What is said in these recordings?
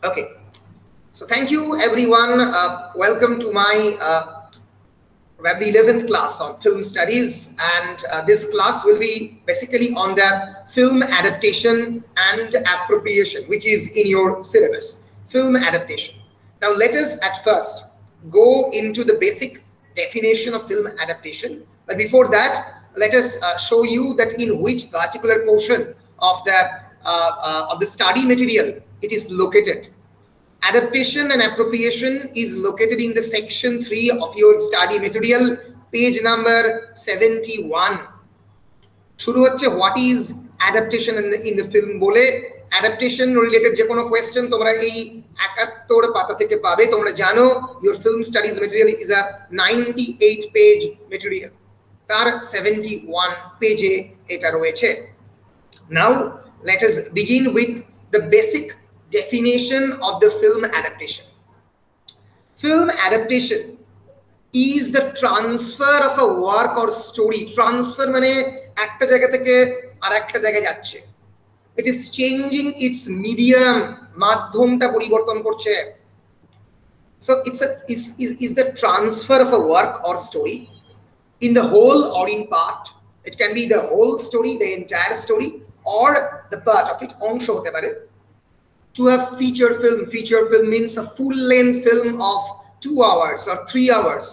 Okay. So thank you everyone. Welcome to my the 11th class on film studies, and this class will be basically on the film adaptation and appropriation, which is in your syllabus, film adaptation. Now let us at first go into the basic definition of film adaptation, but before that let us show you that in which particular portion of the study material it is located. Adaptation and appropriation is located in the section 3 of your study material, page number 71. শুরু হচ্ছে what is adaptation in the film বলে। adaptation related যে কোনো question তোমরা এই 71 পাতা থেকে পাবে। তোমরা জানো your film studies material is a 98 page material, তার 71 পেজে এটা রয়েছে। Now let us begin with the basic definition of the film adaptation. Film adaptation is the transfer of a work or story. Transfer মানে একটা জায়গা থেকে আরেকটা জায়গায় যাচ্ছে। It is changing its medium, মাধ্যমটা পরিবর্তন করছে। So is the transfer of a work or story in the whole or in part. It can be the whole story, the entire story, or the part of it, অংশ হতে পারে। To a feature film. Feature film means a full-length film of 2 hours or 3 hours.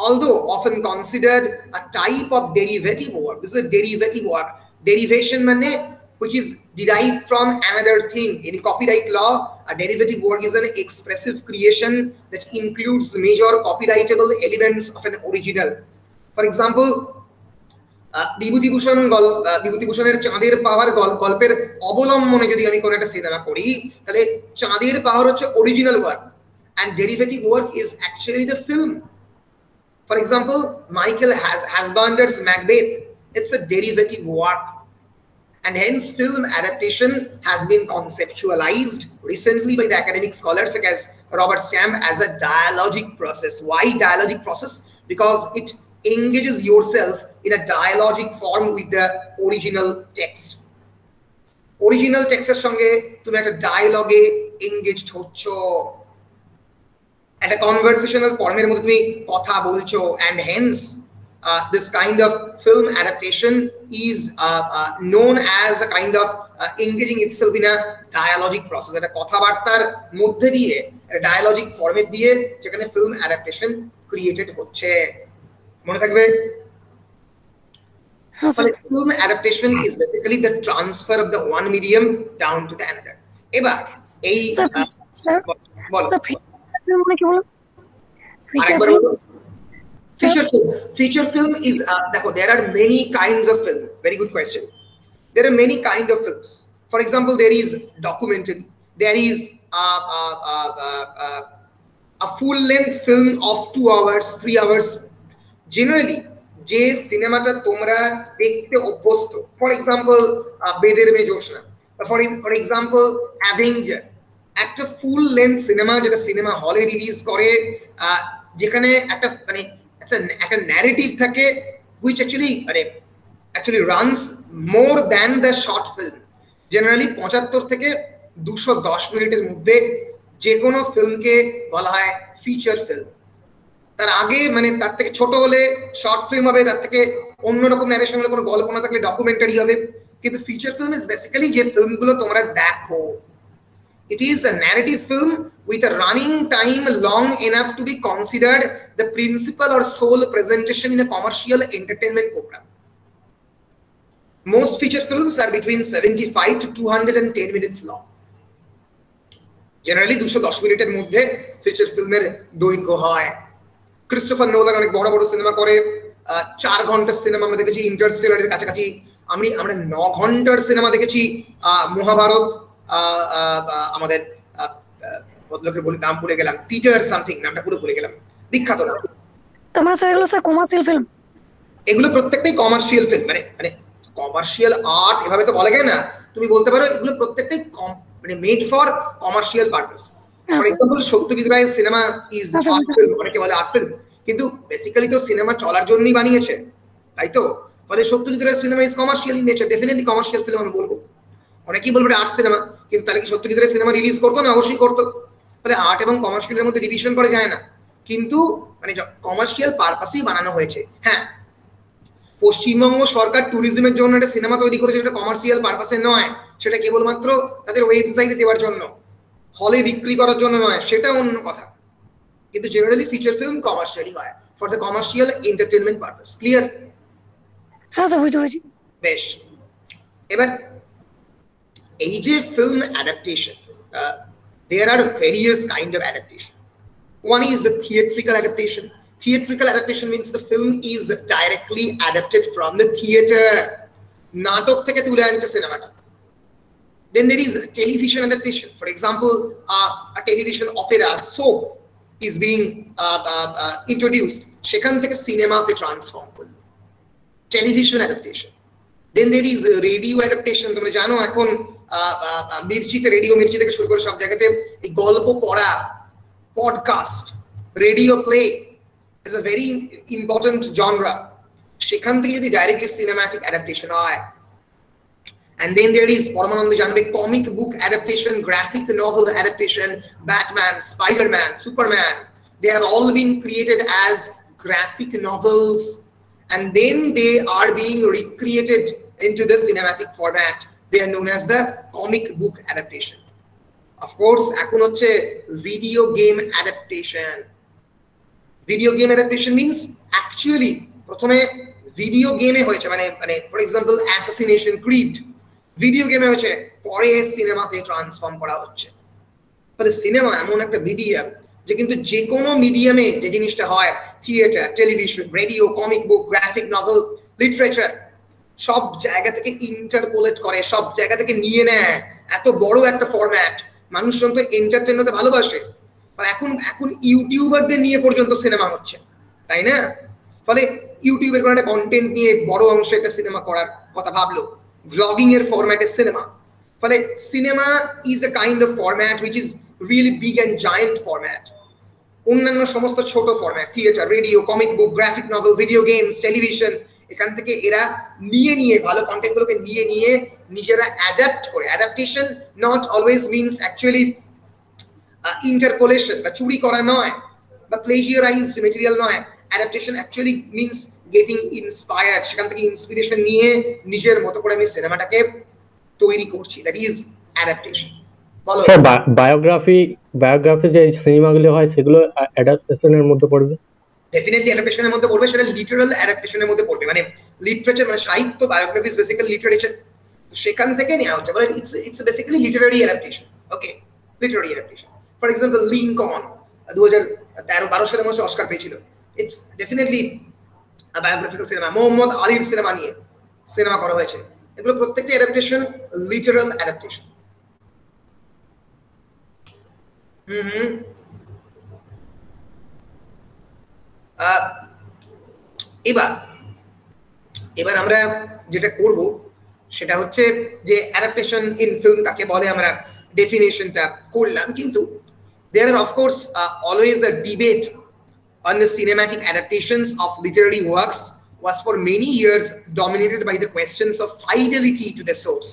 Although often considered a type of derivative work. This is a derivative work. Derivation means which is derived from another thing. In copyright law, a derivative work is an expressive creation that includes major copyrightable elements of an original. For example, বিভূতিভূষণের চাঁদের পাহাড় গল্পের অবলম্বনে যদি আমি কোনো একটা cinema করি, তাহলে চাঁদের পাহাড় হচ্ছে original work, and derivative work is actually the film. For example, Michael Fassbender's Macbeth, it's a derivative work, and hence film adaptation has been conceptualized recently by the academic scholars such as Robert Stamp as a dialogic process. Why dialogic process? Because it engages yourself in a dialogic form with the original text. Original texter সঙ্গে তুমি একটা ডায়ালগে engaged হচ্ছ, একটা conversational former মধ্যে তুমি কথা বলছো, and hence this kind of film adaptation is known as a kind of engaging itself in a dialogic process. একটা কথাবার্তার মধ্যে দিয়ে একটা dialogic format দিয়ে যেখানে film adaptation created হচ্ছে। মনে থাকবে? Film adaptation is basically the transfer of the one medium down to the another. এবার এই feature film is there are many kinds of film. Very good question. There are many kind of films. For example, there is documentary, there is a full length film of 2 hours, 3 hours. Generally যে সিনেমাটা তোমরা দেখতে অভ্যস্ত, for example বেদের মে জোশনা, for example Avenger, একটা full length cinema যেটা cinema হলে release করে, যেখানে একটা মানে একটা ন্যারেটিভ থাকে which actually runs more than the short film. Generally 75 থেকে 210 মিনিটের মধ্যে যে কোনো ফিল্মকে বলা হয় ফিচার ফিল্ম। তার আগে মানে তার থেকে ছোট হলে শর্ট ফিল্ম হবে, তার থেকে অন্যরকম ন্যারেশন হলে কোনো গল্প না থাকলে ডকুমেন্টারি হবে। কিন্তু ফিচার ফিল্ম ইজ বেসিক্যালি যে ফিল্মগুলো তোমরা দেখো, it is a narrative film with a running time long enough to be considered the principal or sole presentation in a commercial entertainment program. Most feature films are between 75 to 210 minutes long. Generally 210 মিনিটের মধ্যে feature ফিল্মের দৈর্ঘ্য হয়। Christopher Nolan অনেক বড় বড় cinema করে, 4 ঘন্টার সিনেমা আমরা দেখেছি ইন্টারস্টেলারের কাছাকাছি। আমরা 9 ঘন্টার সিনেমা দেখেছি মহাভারত, আমাদের ভদ্রলোকের বলি নাম ভুলে গেলাম, পিটার সামথিং, নামটা পুরো ভুলে গেলাম, বিখ্যাত নাম। তোমার স্যার এগুলো স্যার কমার্শিয়াল ফিল্ম, এগুলো প্রত্যেকটাই কমার্শিয়াল ফিল্ম, মানে কমার্শিয়াল আর্ট এভাবে তো বলা যায় না, তুমি বলতে পারো এগুলো প্রত্যেকটাই মানে made for commercial purpose. For example Satyajit রায়ের সিনেমা ইজ আর্ট ফিল্ম, অনেকে বলে আর্ট ফিল্ম, কিন্তু বেসিক্যালি তো সিনেমা চলার জন্যই বানিয়েছে, তাই তো? ফলে সত্যজিৎ রায়ের cinema is commercial in nature, definitely commercial film আমি বলবো। অনেকেই বলবে আর্ট সিনেমা, কিন্তু তাহলে কি সত্যিকারের সিনেমা রিলিজ করতো না? অবশ্যই করতো। তাহলে আর্ট এবং কমার্শিয়ালের মধ্যে ডিভিশন করা যায় না, কিন্তু মানে কমার্শিয়াল পারপাসেই বানানো হয়েছে। হ্যাঁ, পশ্চিমবঙ্গ সরকার ট্যুরিজমের জন্য একটা সিনেমা তৈরি করেছে, যেটা কমার্শিয়াল পারপাসে নয়, সেটা কেবলমাত্র তাদের ওয়েবসাইটে দেওয়ার জন্য, হলে বিক্রি করার জন্য নয়, সেটা অন্য কথা। কিন্তু জেনারেলি ফিচার ফিল্ম কমার্শিয়ালি হয়, for the commercial entertainment purpose. Clear? হ্যাঁ স্যার বুঝতে পেরেছি। বেশ, এবার এই যে film adaptation, there are various kind of adaptation. One is the theatrical adaptation. Theatrical adaptation means the film is directly adapted from the theater. নাটক থেকে তুলে আনতে সিনেমাটা। Then there is television adaptation. For example, a television opera soap is being introduced. সেখান থেকে সিনেমাতে transform করলো, television adaptation. Then there is radio adaptation. তোমরা জানো এখন মির্চিতে, রেডিও মির্চি থেকে শুরু করে সব জায়গাতে এই গল্প পড়া, podcast, radio play is a very important genre. সেখান থেকে যদি ডাইরেক্টলি সিনেম্যাটিক অ্যাডাপ্টেশন হয়। And then there is পরমানন্দ জানবে comic book adaptation, graphic novel adaptation, Batman, Spider-Man, Superman. They have all been created as graphic novels, and then they are being recreated into the cinematic format. They are known as the comic book adaptation. Of course, এখন হচ্ছে video game adaptation. Video game adaptation means actually প্রথমে video গেমে হয়েছে, মানে for example assassination Creed video গেমে হয়েছে, পরে সিনেমাতে ট্রান্সফর্ম করা হচ্ছে। তাহলে সিনেমা এমন একটা মিডিয়াম যে কিন্তু যে কোনো মিডিয়ামে যে জিনিসটা হয়, theatre, television, radio, comic book, graphic novel, literature, সব জায়গা থেকে ইন্টারপোলেট করে, সব জায়গা থেকে নিয়ে নেয়। এত বড় একটা ফরম্যাট, মানুষজন তো এন্টারটেইন হতে ভালোবাসে, এখন ইউটিউবারদের নিয়ে পর্যন্ত সিনেমা হচ্ছে, তাই না? ফলে ইউটিউবের কোনো একটা কন্টেন্ট নিয়ে বড় অংশে একটা সিনেমা করার কথা ভাবলো, ভ্লগিং এর ফরম্যাটের সিনেমা। ফলে cinema is a kind of format which is really big and giant format. অন্যান্য সমস্ত ছোট format, theatre, radio, comic book, graphic novel, video games, television, এখান থেকে এরা নিয়ে ভালো কন্টেন্টগুলোকে নিয়ে নিজেরা অ্যাডাপ্ট করে। Adaptation not always means actually interpolation বা চুরি করা নয়, বা প্লেজিয়ারাইজড মেটেরিয়াল নয়। Adaptation actually means getting inspired, সেখান থেকে ইন্সপিরেশন নিয়ে নিজের মতো করে আমি সিনেমাটাকে তৈরি করছি, দ্যাট ইজ অ্যাডাপ্টেশন। বলো স্যার, বায়োগ্রাফি যে সিনেমাগুলো হয় সেগুলো অ্যাডাপ্টেশনের মধ্যে পড়বে? ডেফিনেটলি অ্যাডাপ্টেশনের মধ্যে পড়বে, সেটা লিটারাল অ্যাডাপ্টেশনের মধ্যে পড়বে। মানে লিটারেচার মানে সাহিত্য, বায়োগ্রাফি ইজ বেসিক্যালি লিটারেচার, সেখান থেকে নেওয়া হচ্ছে, মানে it's basically Literary adaptation. Okay, Literary adaptation. For example Lincoln 2013-12 সালে মনে হচ্ছে অস্কার পেয়েছিল। It's definitely biographical cinema. Mohammad আলীর সিনেমা নিয়ে সিনেমা করা হয়েছে, এগুলো প্রত্যেকটা অ্যাডাপ্টেশন, লিটারাল অ্যাডাপ্টেশন। এবার আমরা যেটা করব সেটা হচ্ছে যে অ্যাডাপ্টেশন ইন ফিল্ম কাকে বলে আমরা ডেফিনেশনটা করলাম, কিন্তু there are of course always a debate on the cinematic adaptations of literary works was for many years dominated by the questions of fidelity to the source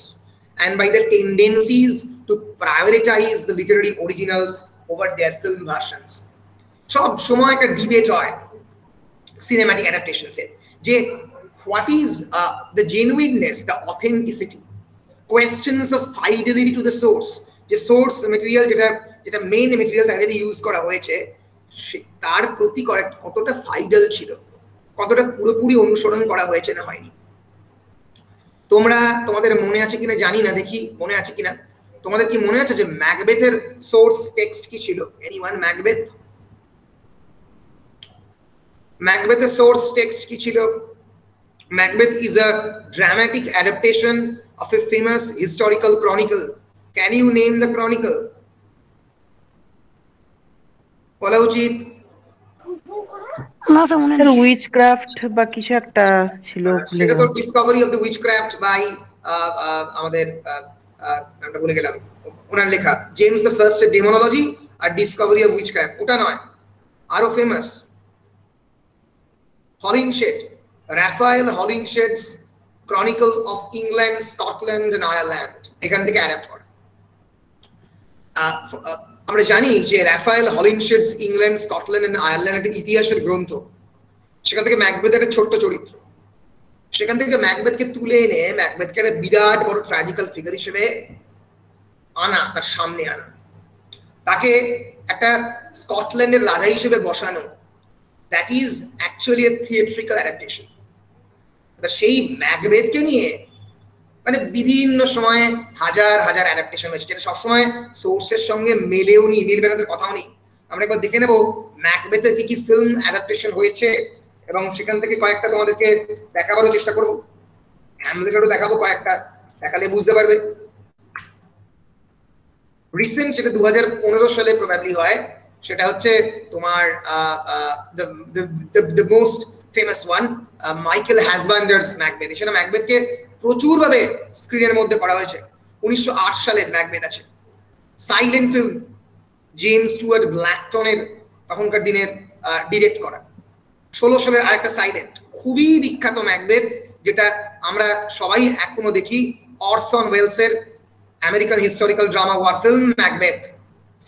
and by the tendencies to prioritize the literary originals over their film versions. সব সময় একটা debate হয় cinematic adaptations এর, যে what is the genuineness, the authenticity, questions of fidelity to the source, যে source material যেটা main material তাকে use করা হয়েছে তার প্রতি কতটা ফাইডাল ছিল, কতটা পুরোপুরি অনুসরণ করা হয়েছে না হয়নি। তোমাদের মনে আছে কিনা জানি না, দেখি মনে আছে কিনা। তোমাদের কি মনে আছে যে ম্যাকবেথের সোর্স টেক্সট কি ছিল? এনিওয়ান? ম্যাকবেথের সোর্স টেক্সট কি ছিল? Macbeth is a dramatic adaptation of a famous historical chronicle. Can you name the chronicle? বলা উচিত। না স্যার মনে স্যার নেই। উইচক্রাফট বা কিছু একটা ছিল, সেটা তো discovery of the witchcraft by আমাদের নামটা ভুলে গেলাম, ওনার লেখা জেমস দ্য ফার্স্ট ডেমোনোলজি আর ডিসকভারি অফ উইচক্রাফট, ওটা নয়, আরো famous Holinshed, Raphael Holinshed's Chronicle of England, Scotland and Ireland. এখান থেকে অ্যাডাপ্ট করা। আমরা জানি যে Raphael Holinshed's England, Scotland and Ireland একটা ইতিহাসের গ্রন্থ, সেখান থেকে ম্যাকবেথ একটা ছোট্ট চরিত্র, সেখান থেকে ম্যাকবেথকে তুলে এনে ম্যাকবেথকে একটা বিরাট বড় ট্র্যাজিক্যাল ফিগার হিসেবে আনা, তার সামনে আনা, তাকে একটা স্কটল্যান্ডের রাজা হিসেবে বসানো, that is actually A theatrical adaptation. সেই ম্যাকবেথকে নিয়ে মানে বিভিন্ন সময়ে হাজার হাজার অ্যাডাপ্টেশন হয়েছে, যেটা সবসময় সোর্সের সঙ্গে মেলেও নি, মিলবে না কথাও নেই। আমরা একবার দেখে নেব ম্যাকবেথের কি কি ফিল্ম অ্যাডাপ্টেশন হয়েছে এবং সেখান থেকে কয়েকটা তোমাদেরকে দেখাবারও চেষ্টা করবো। হ্যামলেটেরও দেখাবো কয়েকটা, দেখালে বুঝতে পারবে। রিসেন্ট যেটা 2015 সালে প্রবাবলি হয়, সেটা হচ্ছে তোমার the most famous one, Michael Fassbender's Macbeth. সেটা ম্যাকবেথকে প্রচুর ভাবে স্ক্রিনের মধ্যে করা হয়েছে। 1908 সালের ম্যাকবেথ আছে। সাইলেন্ট ফিল্ম, জেমস স্টুয়ার্ট ব্ল্যাকটনের তখনকার দিনের ডিরেক্ট করা। 16 সালের আরেকটা সাইলেন্ট, খুবই বিখ্যাত ম্যাকবেথ, যেটা আমরা সবাই এখনো দেখি, অরসন ওয়েলসের American historical drama war film Macbeth,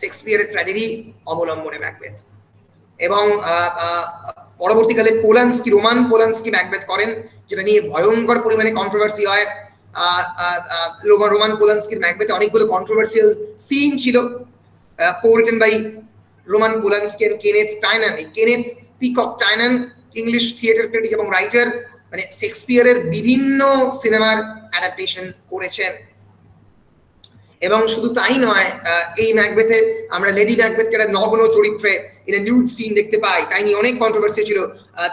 শেক্সপিয়ারের ট্র্যাজেডি অবলম্বনে ম্যাকবেথ। এবং পরবর্তীকালে পোলান্সকি, রোমান পোলান্সকি ম্যাকবেথ করেন, যেটা নিয়ে ভয়ঙ্কর পরিমাণে কন্ট্রোভার্সি হয়। রোমান পোলান্সকির ম্যাকবেথে অনেকগুলো কন্ট্রোভার্সিয়াল সিন ছিল, co-written by Roman Polanski and Kenneth Tynan. Kenneth Peacock Tynan English theatre critic এবং রাইটার, মানে শেক্সপিয়ারের বিভিন্ন সিনেমার অ্যাডাপ্টেশন করেছেন। এবং শুধু তাই নয়, এই ম্যাকবেথে আমরা লেডি ম্যাকবেথকে একটা নগ্ন চরিত্রে ইন এ নিউড সিন দেখতে পাই, তাই নিয়ে অনেক কন্ট্রোভার্সি ছিল।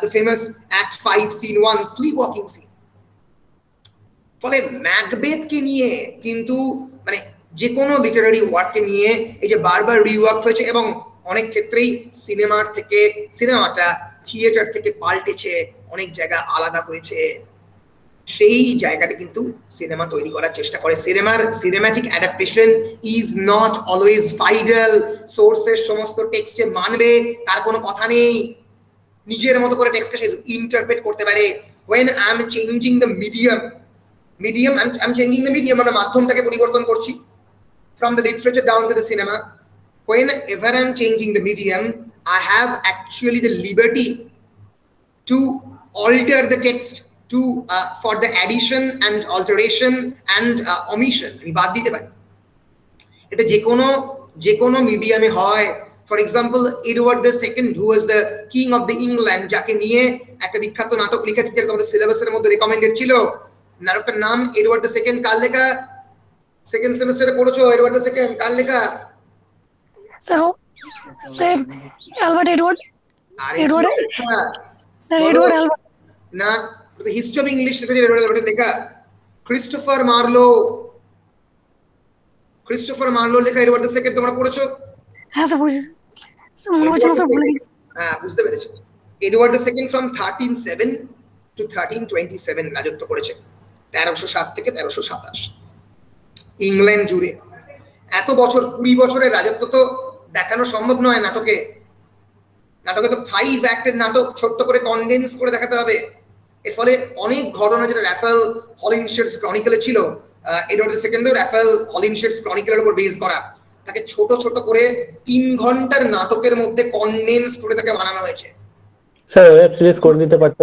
The famous act 5 scene 1 sleepwalking scene. ফলে ম্যাকবেথকে নিয়ে কিন্তু মানে যে কোনো লিটারারি ওয়ার্ককে নিয়ে এই যে বারবার রিওয়ার্ক হয়েছে এবং অনেক ক্ষেত্রেই সিনেমাটা থিয়েটার থেকে পাল্টেছে, অনেক জায়গা আলাদা হয়েছে। সেই জায়গাটা কিন্তু সিনেমা তৈরি করার চেষ্টা করে। Cinematic adaptation is not always faithful. সোর্সের সমস্ত টেক্সটে মানবে তার কোনো কথা নেই, নিজের মতো করে টেক্সটকে সে ইন্টারপ্রেট করতে পারে। when I am changing the medium, I'm changing the medium, আমরা মাধ্যমটাকে পরিবর্তন করছি, from the literature down to the cinema. Whenever I'm changing the medium, I have actually the liberty to alter the text to for the addition and alteration and omission. আমি বাদ দিতে পারি। এটা যে কোনো মিডিয়ামে হয়। For example, Edward the second, who was the king of the England, যাকে নিয়ে একটা বিখ্যাত নাটক লেখা, যেটা তোমাদের সিলেবাসের মধ্যে রেকমেন্ডেড ছিল। নাটকটার নাম এডওয়ার্ড দ্য সেকেন্ড। কার লেখা? সেকেন্ড সেমিস্টারে পড়েছো এডওয়ার্ড দ্য সেকেন্ড, কার লেখা? Sir Albert Edward. Sir Edward Albert না, the history of English literature Edward লেখা। ক্রিস্টোফার মার্লো লেখা এডওয়ার্ড দ্য সেকেন্ড। তোমরা পড়েছো? হ্যাঁ স্যার পড়েছি স্যার, মনে হচ্ছে না স্যার, ভুলে গেছি। হ্যাঁ, বুঝতে পেরেছি। Edward the second from 1307 to 1327 রাজত্ব করেছে, 1307 থেকে 1327 ইংল্যান্ড জুড়ে। এত বছর, 20 বছরের রাজত্ব তো দেখানো সম্ভব নয় নাটকে। তো 5 অ্যাক্টের নাটক ছোট্ট করে কনডেন্স করে দেখাতে হবে। এর ফলে অনেক ঘটনা যেটা রাফায়েল হলিনশেডস ক্রনিকলে ছিল, এডওয়ার্ড দ্য সেকেন্ডও রাফায়েল হলিনশেডস ক্রনিকলের উপর বেস করা, তাকে ছোট ছোট করে 3 ঘন্টার নাটকের মধ্যে কনডেন্স করে তাকে বানানো হয়েছে। স্যার ওয়েব সিরিজ করে দিতে পারতো?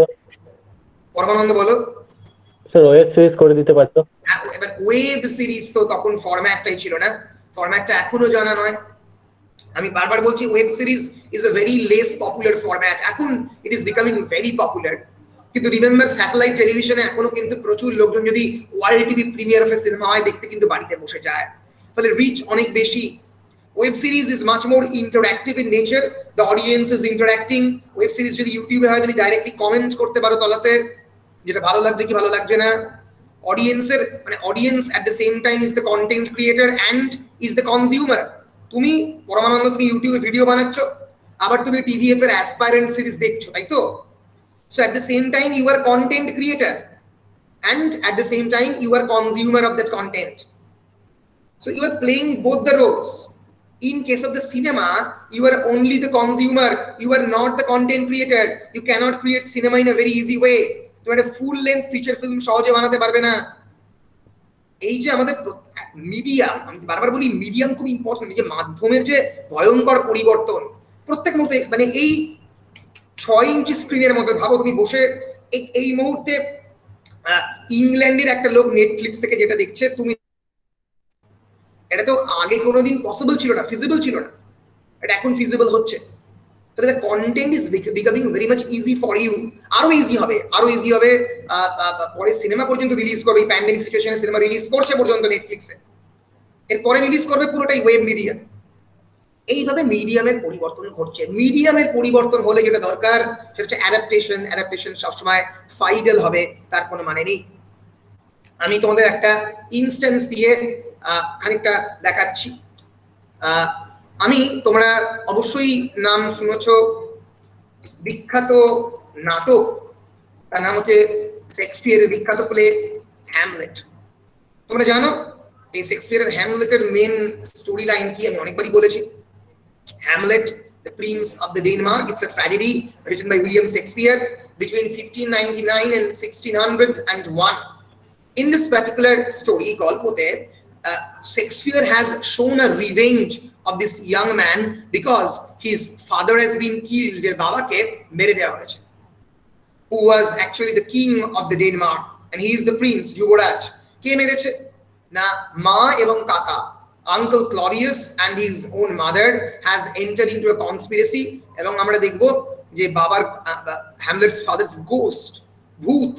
পরমানন্দ বলো। স্যার ওয়েব সিরিজ করে দিতে পারতো? এবার ওয়েব সিরিজ তো তখন ফরম্যাটটাই ছিল না, ফরম্যাটটা এখনো জানা নয়। আমি বারবার বলছি, web series is a very less popular format. এখন it is becoming very popular, কিন্তু রিমেম্বার স্যাটেলাইট টেলিভিশনে এখনো কিন্তু প্রচুর লোকজন যদি world TV premiere of a cinema হয় দেখতে কিন্তু বাড়িতে বসে যায়, ফলে রিচ অনেক বেশি। Web series is much more interactive in nature, the audience is interacting. Web series যদি ইউটিউবে হয়, তুমি ডাইরেক্টলি কমেন্ট করতে পারো তলাতে, যেটা ভালো লাগছে কি ভালো লাগছে না। অডিয়েন্সের মানে audience at the same time is the content creator and is the consumer. তুমি পরমানন্দ, তুমি ইউটিউবে ভিডিও বানাচ্ছ, আবার তুমি টিভিএফ এর অ্যাসপাইরেন্ট সিরিজ দেখছো, তাই তো? So at the same time you are content creator and at the same time you are consumer of that content. So you are playing both the roles. In case of the cinema, you are only the consumer, you are not the content creator. You cannot create cinema in a very easy way. তুমি একটা full length feature film সহজে বানাতে পারবে না। এই যে আমাদের medium, আমি বারবার বলি মিডিয়াম খুব ইম্পর্টেন্ট, যে মাধ্যমের যে ভয়ঙ্কর পরিবর্তন প্রত্যেক মুহূর্তে, মানে এই 6 ইঞ্চি স্ক্রিনের মধ্যে ভাবো তুমি বসে এই মুহূর্তে ইংল্যান্ডের একটা লোক নেটফ্লিক্স থেকে যেটা দেখছে, তুমি এটা তো আগে কোনোদিন পসিবল ছিল না, ফিজিবল ছিল না, এটা এখন ফিজিবল হচ্ছে। তাহলে the content is becoming very much easy for you. আরো ইজি হবে, আরো ইজি হবে। পরে সিনেমা পর্যন্ত রিলিজ করবে, এই প্যান্ডেমিক সিচুয়েশনে সিনেমা রিলিজ করছে পর্যন্ত নেটফ্লিক্সে, এরপরে রিলিজ করবে পুরোটাই ওয়েব মিডিয়াম। এইভাবে মিডিয়ামের পরিবর্তন ঘটছে। মিডিয়ামের পরিবর্তন হলে যেটা দরকার সেটা হচ্ছে অ্যাডাপ্টেশন। অ্যাডাপ্টেশন সবসময় ফাইডাল হবে তার কোনো মানে নেই। আমি তোমাদের একটা ইনস্ট্যান্স দিয়ে খানিকটা দেখাচ্ছি। আমি, তোমরা অবশ্যই নাম শুনেছ বিখ্যাত নাটক, তার নাম হচ্ছে শেক্সপিয়ারের বিখ্যাত প্লে হ্যামলেট। তোমরা জানো এই শেক্সপিয়ারের হ্যামলেটের মেন স্টোরি লাইন কি? আমি অনেকবারই বলেছি, Hamlet, the Prince of the Denmark. It's a tragedy written by William Shakespeare between 1599 and 1601. In this particular story, Golpote, Shakespeare has shown a revenge of this young man because his father has been killed, their babake mere deya hoyeche, who was actually the king of the Denmark, and he is the prince, Yuvraj. Ke mereche na ma ebong kaka, Uncle Claudius and his own mother has entered into a conspiracy, এবং আমরা দেখব যে বাবার Hamlets father's ghost, ভূত।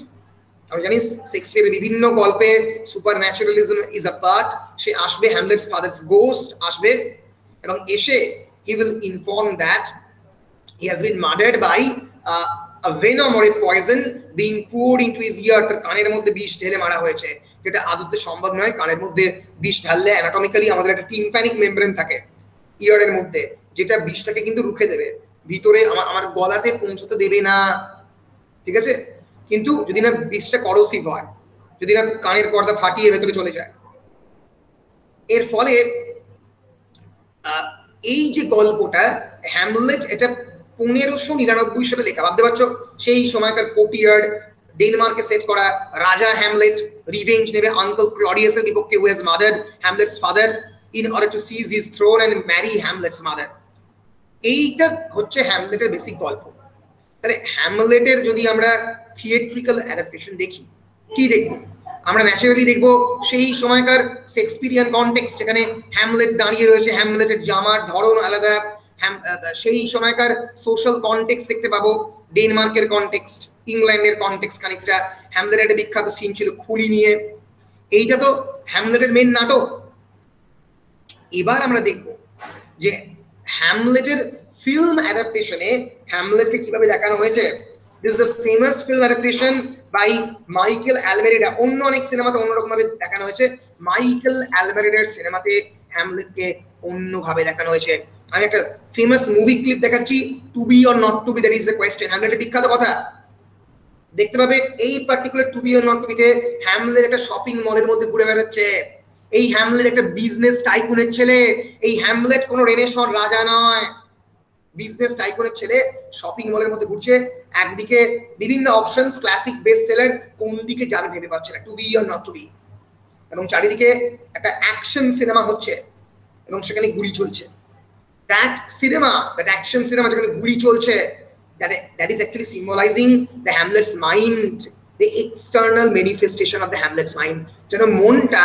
আমরা জানি শেক্সপিয়ারের বিভিন্ন গল্পে supernaturalism is a part. সে আসবে, হ্যামলেটস ফাদার্স গোস্ট আসবে এবং এসে he will inform that he has been murdered by a venom or a poison being poured into his ear। তার কানের মধ্যে বিষ ঢেলে মারা হয়েছে, যেটা আদতে সম্ভব নয়। কানের মধ্যে বিষ ঢাললে অ্যানাটমিক্যালি আমাদের একটা টিম্প্যানিক মেমব্রেন থাকে ইয়ারের মধ্যে, যেটা বিষটাকে কিন্তু রুখে দেবে, ভিতরে আমার গলাতে পৌঁছতে দেবে না, ঠিক আছে? কিন্তু যদি না বিষটা করসিভ হয়, যদি না কানের পর্দা ফাটিয়ে ভেতরে চলে যায়, এর ফলে এই যে গল্পটা হ্যামলেট, এটা 1599 সালে লেখা। ভাবতে পারছো সেই সময়কার কোটিয়ার্ড ডেনমার্কে সেট করা রাজা হ্যামলেট রিভেঞ্জ নেবে আঙ্কেল ক্লডিয়াসের বিপক্ষে, who has murdered Hamlet's father in order to seize his throne and marry Hamlet's mother. এইটা হচ্ছে হ্যামলেটের বেসিক গল্প। তাহলে হ্যামলেটের যদি আমরা থিয়েট্রিক্যাল অ্যাডাপ্টেশন দেখি, কি দেখব? আমরা ন্যাচারালি দেখব সেই সময়কার শেক্সপিয়ারিয়ান কনটেক্সট, এখানে হ্যামলেট দাঁড়িয়ে রয়েছে, হ্যামলেটের জামার ধরন আলাদা, সেই সময়কার সোশ্যাল কনটেক্সট দেখতে পাবো, ডেনমার্কের কনটেক্সট, ইংল্যান্ডের কনটেক্সট খানিকটা। হ্যামলেটের একটা বিখ্যাত সিন ছিল খুলি নিয়ে, এইটা তো হ্যামলেটের মেন নাটক। এবার আমরা দেখব যে হ্যামলেটের ফিল্ম অ্যাডাপ্টেশনে হ্যামলেটকে কিভাবে দেখানো হয়েছে। This is a famous film adaptation by Michael Almereyda. অন্য অনেক সিনেমাতে অন্যরকম ভাবে দেখানো হয়েছে, মাইকেল অ্যালমেরিডার সিনেমাতে হ্যামলেটকে অন্যভাবে দেখানো হয়েছে। আমি একটা ফেমাস মুভি ক্লিপ দেখাচ্ছি, to be or not to be, that is the question. হ্যামলেটের বিখ্যাত কথা দেখতে পাবে এই particular to be or not to বিতে হ্যামলেট একটা শপিং মলের মধ্যে ঘুরে বেড়াচ্ছে। এই হ্যামলেট একটা বিজনেস টাইকুনের ছেলে, এই হ্যামলেট কোনো রেনেসর রাজা নয়, বিজনেস টাইকুনের ছেলে শপিং মলের মধ্যে ঘুরছে। একদিকে বিভিন্ন অপশনস, ক্লাসিক বেস্ট সেলার, কোন দিকে যাবে ভেবে পাচ্ছে না, to be or not to be. এবং চারিদিকে একটা অ্যাকশন সিনেমা হচ্ছে এবং সেখানে গুলি চলছে। That cinema, that action cinema যেখানে গুলি চলছে, that is actually symbolizing the Hamlet's mind, the external manifestation of the Hamlet's mind। যেন মনটা,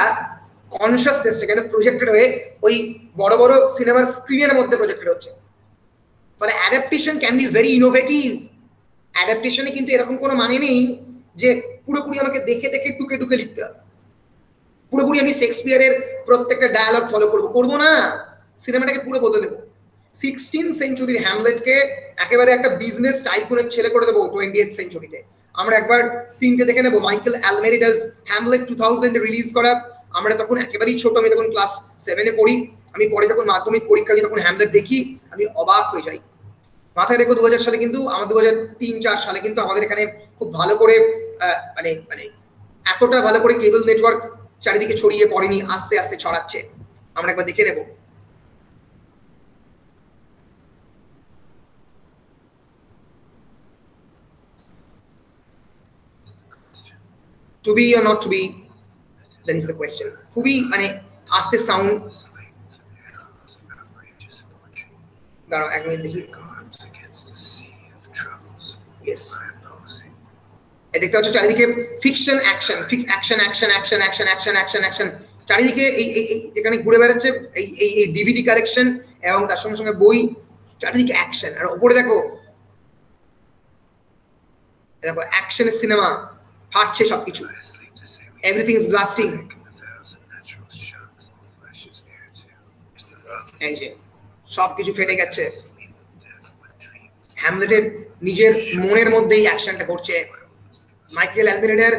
কনসিয়াসনেস সেখানে প্রজেক্টেড হয়ে ওই বড় বড় সিনেমার স্ক্রিনের মধ্যে প্রজেক্টেড হচ্ছে। ফলে adaptation can be very innovative. অ্যাডাপ্টেশনে কিন্তু এরকম কোনো মানে নেই যে পুরোপুরি আমাকে দেখে দেখে টুকে টুকে লিখতে হবে, পুরোপুরি আমি শেক্সপিয়ারের প্রত্যেকটা ডায়ালগ ফলো করবো না, সিনেমাটাকে পুরো বদলে দেবো। 16th সেঞ্চুরির হ্যামলেটকে একেবারে একটা বিজনেস টাইকুনের ছেলে করে দেবো 20th সেঞ্চুরিতে। আমরা একবার সিনটা দেখে নেবো, মাইকেল অ্যালমেরিডাস হ্যামলেট 2000 রিলিজ করা। আমরা তখন একেবারেই ছোট, আমি তখন ক্লাস 7-এ পড়ি। আমি পরে যখন মাধ্যমিক পরীক্ষা দিই তখন হ্যামলেট দেখি, আমি অবাক হয়ে যাই। মাথায় রেখো 2000 সালে কিন্তু, আমার 2003-4 সালে কিন্তু আমাদের এখানে খুব ভালো করে মানে এতটা ভালো করে কেবল নেটওয়ার্ক চারিদিকে ছড়িয়ে পড়েনি, আস্তে আস্তে ছড়াচ্ছে। আমরা একবার দেখে নেব। To be or not to be, that is the question। খুবই মানে আস্তে সাউন্ড, দাঁড়াও 1 মিনিট দেখি। ইয়েস, দেখতে পাচ্ছ চারিদিকে fiction action, action action action action action action action, চারিদিকে এই এখানে ঘুরে বেড়াচ্ছে এই ডিভিডি কালেকশন এবং তার সঙ্গে সঙ্গে বই, চারিদিকে অ্যাকশন। আর উপরে দেখো দেখো অ্যাকশনের সিনেমা, ফাটছে সবকিছু, এভরিথিং ইজ ব্লাস্টিং। এই যে সবকিছু ফেটে গেছে, হ্যামলেটের নিজের মনের মধ্যেই অ্যাকশনটা করছে। মাইকেল অ্যালবেনিডের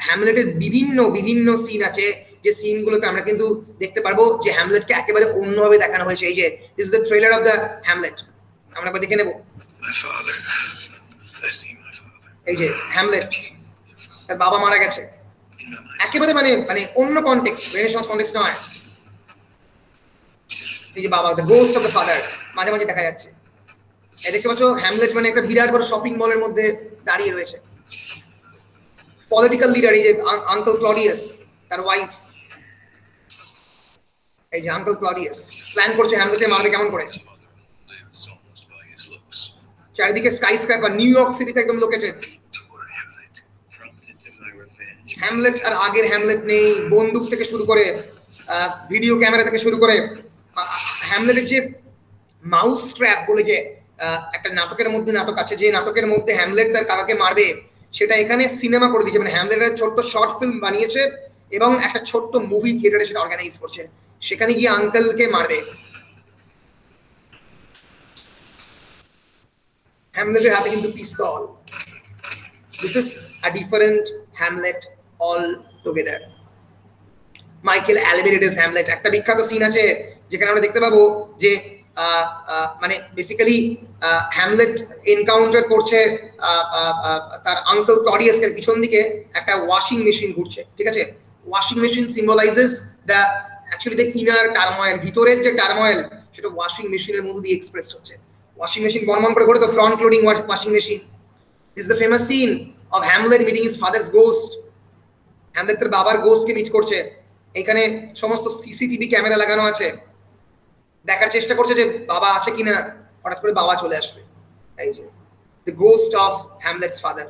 হ্যামলেটের বিভিন্ন বিভিন্ন সিন আছে, যে সিনগুলোতে আমরা কিন্তু দেখতে পারবো যে হ্যামলেটকে একেবারে অন্যভাবে দেখানো হয়েছে। এই যে this is the trailer of the Hamlet, আমরা একবার দেখে নেব। এই যে হ্যামলেট, তার বাবা মারা গেছে, একেবারে মানে মানে অন্য কনটেক্সট, রেনেসাঁস কনটেক্সট নয়। এই যে বাবা, the ghost of the father মাঝে মাঝে দেখা যাচ্ছে। এই দেখতে পাচ্ছ হ্যামলেট মানে একটা বিরাট বড় শপিং মলের মধ্যে দাঁড়িয়ে রয়েছে। পলিটিক্যাল লিডার, এই যে আঙ্কেল ক্লডিয়াস, তার ওয়াইফ, এই যে আঙ্কেল ক্লডিয়াস প্ল্যান করছে হ্যামলেটকে মারবে কেমন করে। চারিদিকে স্কাই স্ক্র্যাপার, নিউ ইয়র্ক সিটিতে একদম লোকেটেড। হ্যামলেট আর আগের হ্যামলেট নেই, বন্দুক থেকে শুরু করে ভিডিও ক্যামেরা থেকে শুরু করে হ্যামলেটের যে মাউস ট্র্যাপ বলে যে একটা নাটকের মধ্যে নাটক আছে, যে নাটকের মধ্যে হ্যামলেট তার কাকাকে মারবে, সেটা এখানে সিনেমা করে দিয়েছে। মানে হ্যামলেটের ছোট্ট শর্ট ফিল্ম বানিয়েছে এবং একটা ছোট্ট মুভি থিয়েটারে সেটা অর্গানাইজ করছে, সেখানে গিয়ে আঙ্কেলকে মারবে। হ্যামলেটের হাতে কিন্তু pistol. This is a different Hamlet altogether. Michael Almereyda's Hamlet, একটা বিখ্যাত সিন আছে যেখানে আমরা দেখতে পাবো যে মানে বেসিক্যালি হ্যামলেট এনকাউন্টার করছে তার আঙ্কেল ক্লডিয়াসের পিছন দিকে একটা ওয়াশিং মেশিন ঘুরছে, ঠিক আছে। Washing machine symbolises the actually the inner turmoil, ভিতরের যে টার্ময়েল সেটা ওয়াশিং মেশিনের মধ্যে দিয়ে এক্সপ্রেস হচ্ছে। ওয়াশিং মেশিন বর্মন করে ঘোরে তো front loading washing machine. This is the famous scene of Hamlet meeting his father's ghost. Hamlet তার বাবার গোস্টকে মিট করছে। এখানে সমস্ত সিসিটিভি ক্যামেরা লাগানো আছে, দেখার চেষ্টা করছে যে বাবা আছে কিনা। হঠাৎ করে বাবা চলে আসবে। এই যে the ghost of Hamlets father,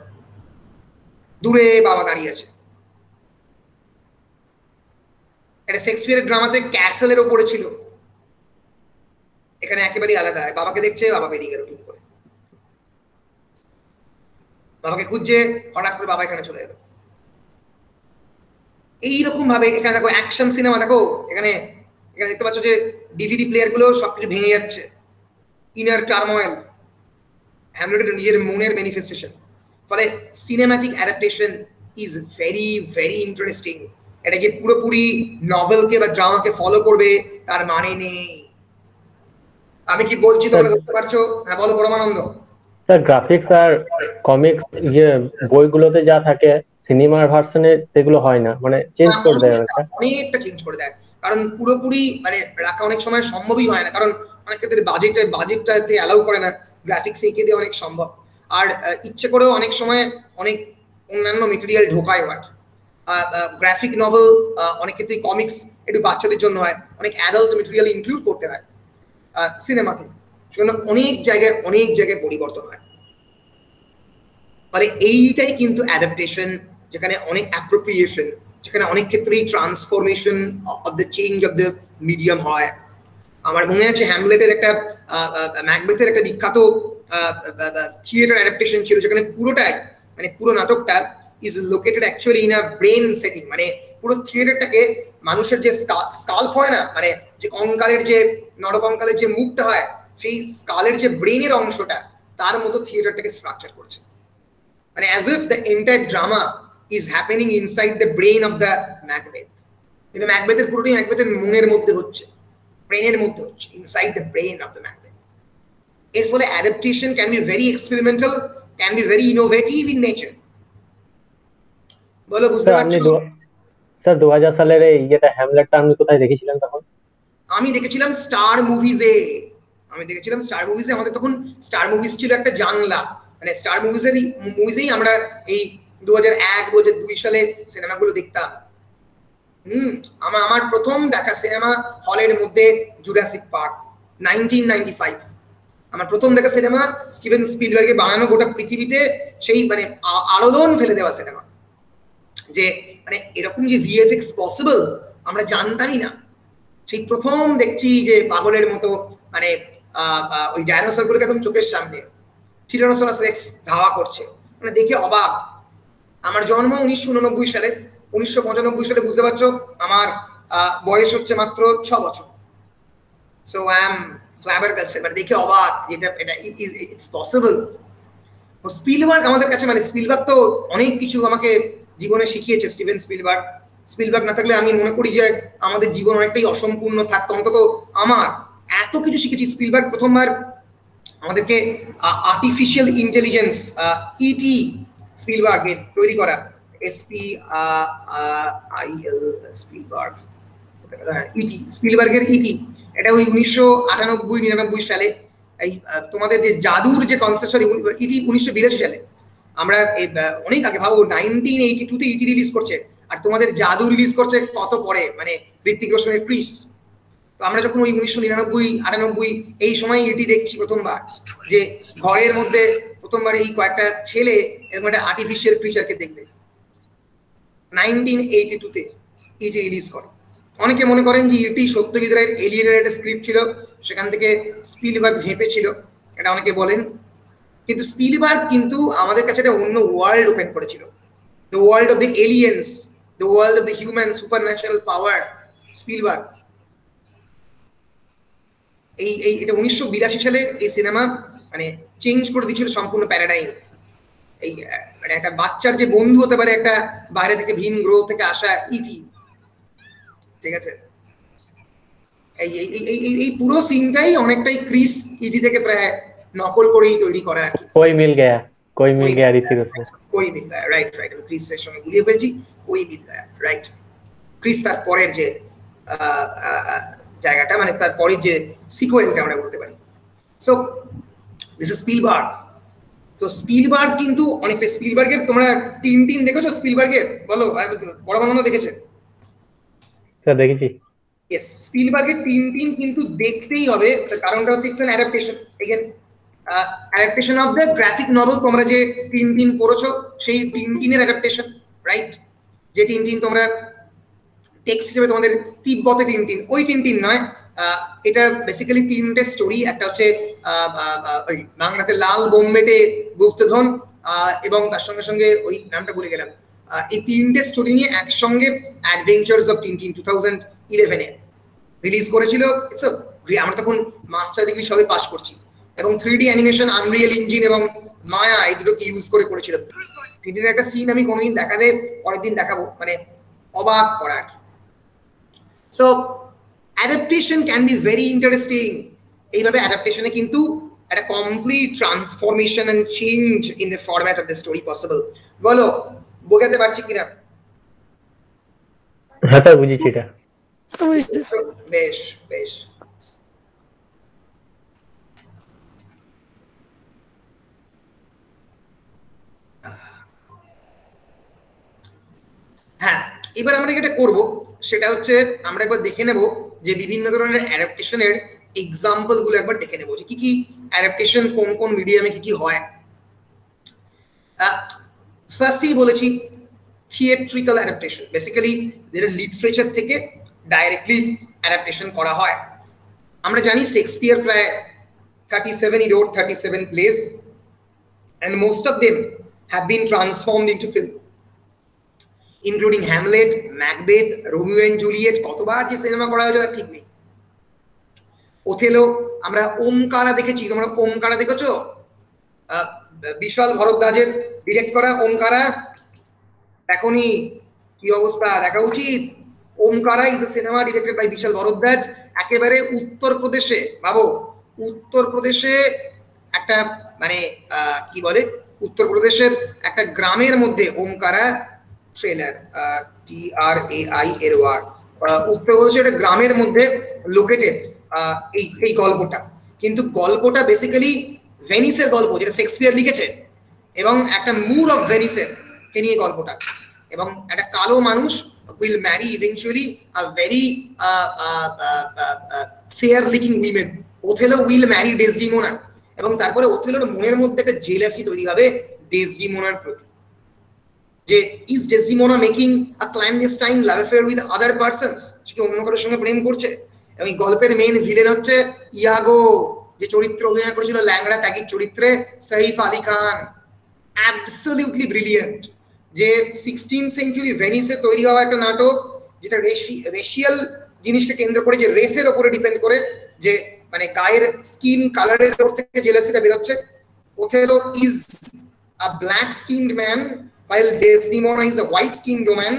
দূরে বাবা দাঁড়িয়ে আছে। এটা শেক্সপিয়ারের ড্রামাতে ক্যাসেলের ওপরে ছিল, এখানে একেবারেই আলাদা। বাবাকে দেখছে, বাবা বেরিয়ে গেল ঠিক করে, বাবাকে খুঁজছে, হঠাৎ করে বাবা এখানে চলে এলো। এইরকম ভাবে এখানে দেখো অ্যাকশন সিনেমা, দেখো এখানে এখানে দেখতে পাচ্ছ যে ডিভিডি প্লেয়ার গুলো সবকিছু ভেঙে যাচ্ছে। ইনার টার্ময়েল, হ্যামলেটের নিজের মনের ম্যানিফেস্টেশন। ফলে cinematic adaptation is very very interesting. এটা যে পুরোপুরি নভেলকে বা ড্রামাকে ফলো করবে তার মানে নেই। আমি কি বলছি তোমরা বুঝতে পারছো? হ্যাঁ বলো পরমানন্দ। স্যার গ্রাফিক্স আর কমিক্স ইয়ে বইগুলোতে যা থাকে সিনেমার ভার্সনে সেগুলো হয় না, মানে চেঞ্জ করে দেয় অনেকটা চেঞ্জ করে দেয়। কারণ পুরোপুরি মানে রাখা অনেক সময় সম্ভবই হয় না, কারণ অনেক ক্ষেত্রে বাজেটটাতে অ্যালাউ করে না গ্রাফিক্স এঁকে দিয়ে অনেক সম্ভব। আর ইচ্ছে করেও অনেক সময় অনেক অন্যান্য মেটেরিয়াল ঢোকায় হয়। গ্রাফিক নভেল অনেক ক্ষেত্রে কমিক্স একটু বাচ্চাদের জন্য হয়, অনেক অ্যাডাল্ট মেটেরিয়াল ইনক্লুড করতে হয় সিনেমাতে, সেজন্য অনেক জায়গায় পরিবর্তন হয়। ফলে এইটাই কিন্তু অ্যাডাপ্টেশন, যেখানে অনেক অ্যাপ্রোপ্রিয়েশন, যেখানে অনেক ক্ষেত্রেই transformation of the change of the medium হয়। আমার মনে আছে হ্যামলেটের একটা ম্যাকবেথের একটা বিখ্যাত থিয়েটার অ্যাডাপ্টেশন ছিল, যেখানে পুরোটাই মানে পুরো নাটকটা is located actually in a brain setting. মানে পুরো থিয়েটারটাকে মানুষের যে স্কাল্প হয় না, মানে যে কঙ্কালের যে নরকঙ্কালের যে মুখটা হয়, সেই স্কালের যে ব্রেনের অংশটা, তার মতো থিয়েটারটাকে স্ট্রাকচার করছে। মানে as if the entire drama is happening inside the brain of the Macbeth. কিন্তু ম্যাকবেথের পুরোটাই ম্যাকবেথের মনের মধ্যে হচ্ছে, ব্রেনের মধ্যে হচ্ছে, inside the brain of the Macbeth. এর ফলে adaptation can be very experimental, can be very innovative in nature. বলো বুঝতে পারছো? স্যার 2000 সালের এই ইয়েটা হ্যামলেটটা আপনি কোথায় দেখেছিলেন তখন? আমি দেখেছিলাম স্টার মুভিজে। আমাদের তখন স্টার মুভিজ ছিল একটা জানলা, মানে স্টার মুভিজেই আমরা এই 2001-2002 সালে সিনেমাগুলো দেখতাম। আমার প্রথম দেখা সিনেমা হলের মধ্যে জুরাসিক পার্ক 1995। আমার প্রথম দেখা সিনেমা স্টিভেন স্পিলবার্গের বানানো গোটা পৃথিবীতে সেই মানে আলোড়ন ফেলে দেওয়া সিনেমা, যে মানে এরকম যে ভিএফএক্স পসিবল আমরা জানতামই না। সেই প্রথম দেখছি যে পাগলের মতো মানে ওই ডাইনোসর গুলোকে একদম চোখের সামনে টিরানোসরাস রেক্স ধাওয়া করছে, মানে দেখে অবাক। আমার জন্ম 1989 সালে, 1995 সালে, বুঝতে পারছো আমার বয়স হচ্ছে মাত্র 6 বছর। সো আই এম ফ্ল্যাবারগাস্টেড, মানে দেখে অবাক, এটা এটা ইটস পসিবল। স্পিলবার্গ আমাদের কাছে, মানে স্পিলবার্গ তো অনেক কিছু আমাকে জীবনে শিখিয়েছে। স্টিভেন স্পিলবার্গ না থাকলে আমি মনে করি যে আমাদের জীবন অনেকটাই অসম্পূর্ণ থাকতো, অন্তত আমার। এত কিছু শিখেছি। স্পিলবার্গ প্রথমবার আমাদেরকে আর্টিফিশিয়াল ইন্টেলিজেন্স ইটি স্পিলবার্গের তৈরি করা, স্পিলবার্গ ইটি, স্পিলবার্গের ইটি, এটা ওই 1998-99 সালে। এই তোমাদের যে জাদুর যে কনসেপ্ট, সরি ইটি 1982 সালে। আমরা অনেক আগে, ভাবো 1982-তে ইটি রিলিজ করছে, আর তোমাদের জাদু রিলিজ করছে কত পরে, মানে ঋত্বিক রোশনের ক্রিস। তো আমরা যখন ওই 1999-98 এই সময় এটি দেখছি প্রথমবার, যে ঘরের মধ্যে প্রথমবার এই কয়েকটা ছেলে এরকম একটা আর্টিফিশিয়াল ক্রিচারকে দেখবে। 1982-তে এটি রিলিজ করে। অনেকে মনে করেন যে এটি সত্যজিৎ রায়ের এলিয়েনের একটা স্ক্রিপ্ট ছিল, সেখান থেকে স্পিলবার্গ ঝেঁপে ছিল, এটা অনেকে বলেন। কিন্তু স্পিলবার্গ কিন্তু আমাদের কাছে একটা অন্য ওয়ার্ল্ড ওপেন করেছিল, the world of the aliens, the world of the human supernatural power. Spielberg এটা 1982 সালে এই সিনেমা মানে চেঞ্জ করে দিয়েছিল সম্পূর্ণ প্যারাডাইম। এই মানে একটা বাচ্চার যে বন্ধু হতে পারে একটা বাইরে থেকে ভিন গ্রহ থেকে আসা ইটি, ঠিক আছে। এই পুরো সিনটাই অনেকটাই ক্রিস ইটি থেকে প্রায় নকল করেই তৈরি করা আর কি। কোই মিল গয়া ঋত্বিক রোশন। কোই মিল গয়া, রাইট রাইট। আমি ক্রিসের সঙ্গে গুলিয়ে ফেলছি, কোই মিল গয়া, রাইট। ক্রিস তার পরের যে জায়গাটা, মানে তার পরের যে সিকুয়েলটা আমরা বলতে পারি। So this is Spielberg. তো স্পিলবার্গ কিন্তু অনেকটা, স্পিলবার্গের তোমরা টিন দেখেছো স্পিলবার্গের? বলো, বড় বাংলা দেখেছে? স্যার দেখেছি। ইয়েস, স্পিলবার্গের টিন কিন্তু দেখতেই হবে, কারণটা হচ্ছে it's an adaptation. Again adaptation of the graphic novel. তোমরা যে টিন পড়েছো সেই টিনের অ্যাডাপ্টেশন, রাইট? যে টিন তোমরা টেক্সট হিসেবে তোমাদের তিব্বতে টিন, ওই টিন নয়। এটা বেসিক্যালি তিনটে স্টোরি। একটা হচ্ছে ওই বাংলাতে লাল বোম্বেটে গুপ্তধন, এবং তার সঙ্গে সঙ্গে ওই নামটা ভুলে গেলাম। এই তিনটে স্টোরি নিয়ে একসঙ্গে অ্যাডভেঞ্চার্স অফ টিন 2011-এ রিলিজ করেছিল। ইটস আমরা তখন মাস্টার ডিগ্রি সবে পাস করছি, এবং 3D অ্যানিমেশন, আনরিয়েল ইঞ্জিন এবং মায়া, এই দুটোকে ইউজ করে করেছিল। টিনের একটা সিন আমি কোনোদিন দেখালে পরের দিন দেখাবো, মানে অবাক করা আর কি। So adaptation can be very interesting. এইভাবে অ্যাডাপ্টেশনে কিন্তু একটা complete transformation and change in the format of the story possible. বলো বোঝাতে পারছি কিনা? হ্যাঁ স্যার, বুঝেছি এটা। বেশ বেশ। হ্যাঁ, এবার আমরা যেটা করব সেটা হচ্ছে আমরা একবার দেখে নেব যে বিভিন্ন ধরনের অ্যাডাপ্টেশনের এক্সাম্পল গুলো একবার দেখে নেব, যে কি কি অ্যাডাপ্টেশন কোন কোন মিডিয়ামে কি কি হয়। ফার্স্টেই বলেছি থিয়েট্রিক্যাল অ্যাডাপ্টেশন, বেসিক্যালি যেটা লিটারেচার থেকে ডাইরেক্টলি অ্যাডাপ্টেশন করা হয়। আমরা জানি শেক্সপিয়ার প্রায় 37, he wrote 37 plays and most of them have been transformed into film, including Hamlet, Macbeth, Romeo and Juliet, কতবার যে সিনেমা করা হয়েছে তার ঠিক নেই। ওথেলো, আমরা ওমকারা দেখেছি। তোমরা ওমকারা দেখেছো? বিশাল ভরদ্বাজের ডিরেক্ট করা ওমকারা, দেখোনি? কি অবস্থা, দেখা উচিত। Omkara is a cinema directed by Vishal Bhardwaj. একেবারে উত্তরপ্রদেশে, ভাবো উত্তরপ্রদেশে একটা মানে কি বলে, উত্তরপ্রদেশের একটা গ্রামের মধ্যে ওমকারা ট্রেলার, TRAILR, উত্তরপ্রদেশের একটা গ্রামের মধ্যে লোকেটেড এই গল্পটা। কিন্তু গল্পটা বেসিক্যালি ভেনিসের গল্প, যেটা শেক্সপিয়ার লিখেছে, এবং একটা মুর অফ ভেনিসের কে নিয়ে গল্পটা। এবং একটা কালো মানুষ will marry eventually a very fair looking women. Othello will marry Desdemona, এবং তারপরে ওথেলোর মনের মধ্যে একটা জেলাসি তৈরি হবে ডেসডিমোনার প্রতি, যে is Desdemona making a clandestine love affair with other persons, সে কি অন্য কারোর সঙ্গে প্রেম করছে। এবং এই গল্পের মেইন ভিলেন হচ্ছে ইয়াগো, যে চরিত্র অভিনয় করেছিল ল্যাংড়া ত্যাগীর চরিত্রে সাইফ আলী খান, অ্যাবসলিউটলি ব্রিলিয়েন্ট। যে 16th সেঞ্চুরি ভেনিসে তৈরি হওয়া একটা নাটক, যেটা রেশিয়াল জিনিসকে কেন্দ্র করে, যে রেসের উপরে ডিপেন্ড করে, যে মানে গায়ের স্কিন কালারের উপর থেকে জেলাসিটা বেরোচ্ছে। Othello is a black skinned man while Desdemona is a white skinned woman.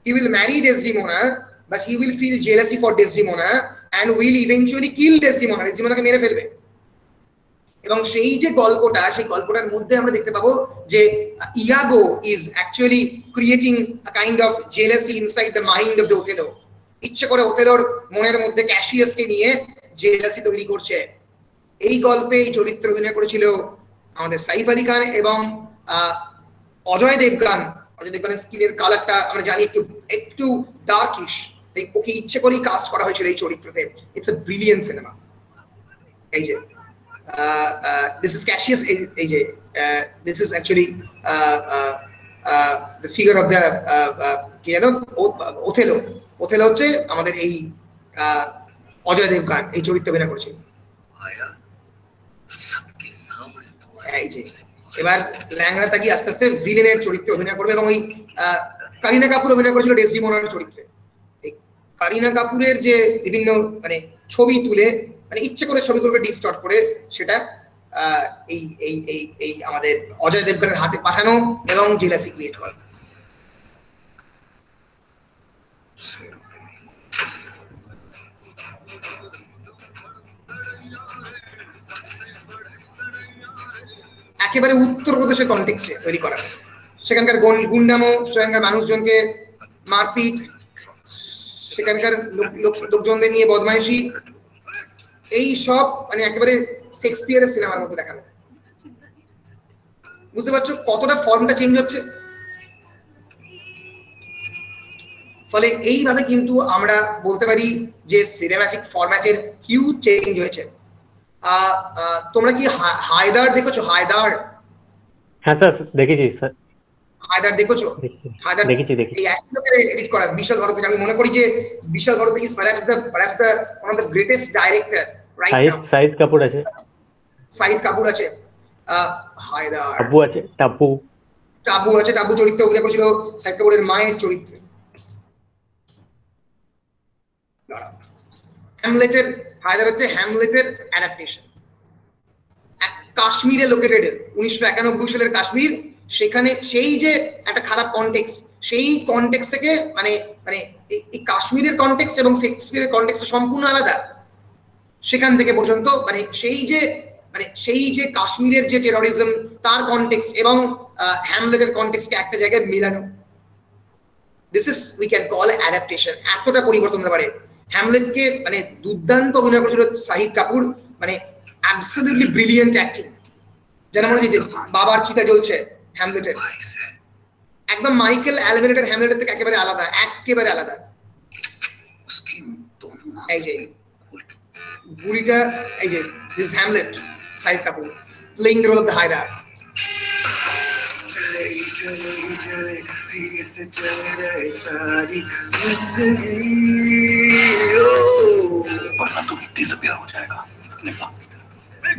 He will marry Desdemona, but he will feel jealousy for Desdemona and will eventually kill Desdemona. Desdemonaকে মেরে ফেলবে। এবং সেই যে গল্পটা, সেই গল্পটার মধ্যে আমরা দেখতে পাবো যে Iago is actually creating a kind of jealousy inside the mind of the Othello. ইচ্ছে করে ওথেলোর মনের মধ্যে ক্যাসিয়াসকে নিয়ে জেলাসি তৈরি করছে। এই গল্পে এই চরিত্র অভিনয় করেছিল আমাদের সাইফ আলী খান এবং অজয় দেবগান। অজয় দেবগানের স্কিনের কালারটা আমরা জানি একটু একটু ডার্কিশ, তাই ওকে ইচ্ছে করেই কাস্ট করা হয়েছিল এই চরিত্রতে। It's a brilliant cinema. এই যে this is Cassius, এই যে this is actually the figure of the কি জানো ওথেলো। ওথেলো হচ্ছে আমাদের এই অজয় দেবগান এই চরিত্র অভিনয় করেছিল। এই যে এবার ল্যাংড়া তাকি আস্তে আস্তে ভিলেনের চরিত্রে অভিনয় করবে, এবং ওই কারিনা কাপুর অভিনয় করেছিল ডেসডিমোনার চরিত্রে। এই কারিনা কাপুরের যে বিভিন্ন মানে ছবি তুলে, মানে ইচ্ছে করে ছবিগুলোকে ডিস্টর্ট করে, সেটা এই এই এই এই আমাদের অজয় দেবগনের হাতে পাঠানো এবং জেলাসি ক্রিয়েট করা। একেবারে উত্তরপ্রদেশের কনটেক্সটে তৈরি করা, সেখানকার গুন্ডামো, সেখানকার মানুষজনকে মারপিট, সেখানকার লোকজনদের নিয়ে বদমাইশি, এই সব মানে একেবারে শেক্সপিয়ারের সিনেমার মধ্যে দেখানো। বুঝতে পারছো কতটা ফর্মটা চেঞ্জ হচ্ছে? ফলে এইভাবে কিন্তু আমরা বলতে পারি যে সিনেম্যাটিক ফরম্যাটের হিউজ চেঞ্জ হয়েছে। তোমরা কি হায়দার দেখেছো? হায়দার? হ্যাঁ স্যার দেখেছি স্যার। হায়দার দেখেছো? হায়দার দেখেছি। এই একই লোকের এডিট করা বিশাল ভারতী। আমি মনে করি যে Vishal Bharti is perhaps the one of the greatest director right now. Shahid Kapoor আছে, শাহিদ কাপুর আছে, হায়দার, টাবু আছে, টাবু আছে। টাবু চরিত্রে অভিনয় করেছিল শাহিদ কাপুরের মায়ের চরিত্রে। হ্যামলেটের, হায়দার হচ্ছে হ্যামলেটের অ্যাডাপ্টেশন। কাশ্মীরে লোকেটেড, 1991 সালের কাশ্মীর। সেখানে সেই যে একটা খারাপ কনটেক্সট, সেই কনটেক্সট থেকে মানে মানে এই কাশ্মীরের কনটেক্সট এবং শেক্সপিয়ারের কনটেক্সট সম্পূর্ণ আলাদা। সেখান থেকে পর্যন্ত মানে সেই যে কাশ্মীরের যে টেরোরিজম তার কনটেক্সট এবং হ্যামলেটের কনটেক্সটকে একটা জায়গায় মেলানো, this is we can call adaptation. এতটা পরিবর্তন হতে পারে। হ্যামলেটকে মানে দুর্দান্ত অভিনয় করেছিল শাহিদ কাপুর, মানে অ্যাবসলিউটলি ব্রিলিয়েন্ট অ্যাক্টিং। যেন মনে হচ্ছে বাবার চিতা জ্বলছে হ্যামলেটের। একদম মাইকেল অ্যালভেরেটের হ্যামলেটের থেকে একেবারে আলাদা, একেবারে আলাদা। এই যে বুড়িটা, এই যে this Hamlet, Shahid Kapoor playing the role of the Haider.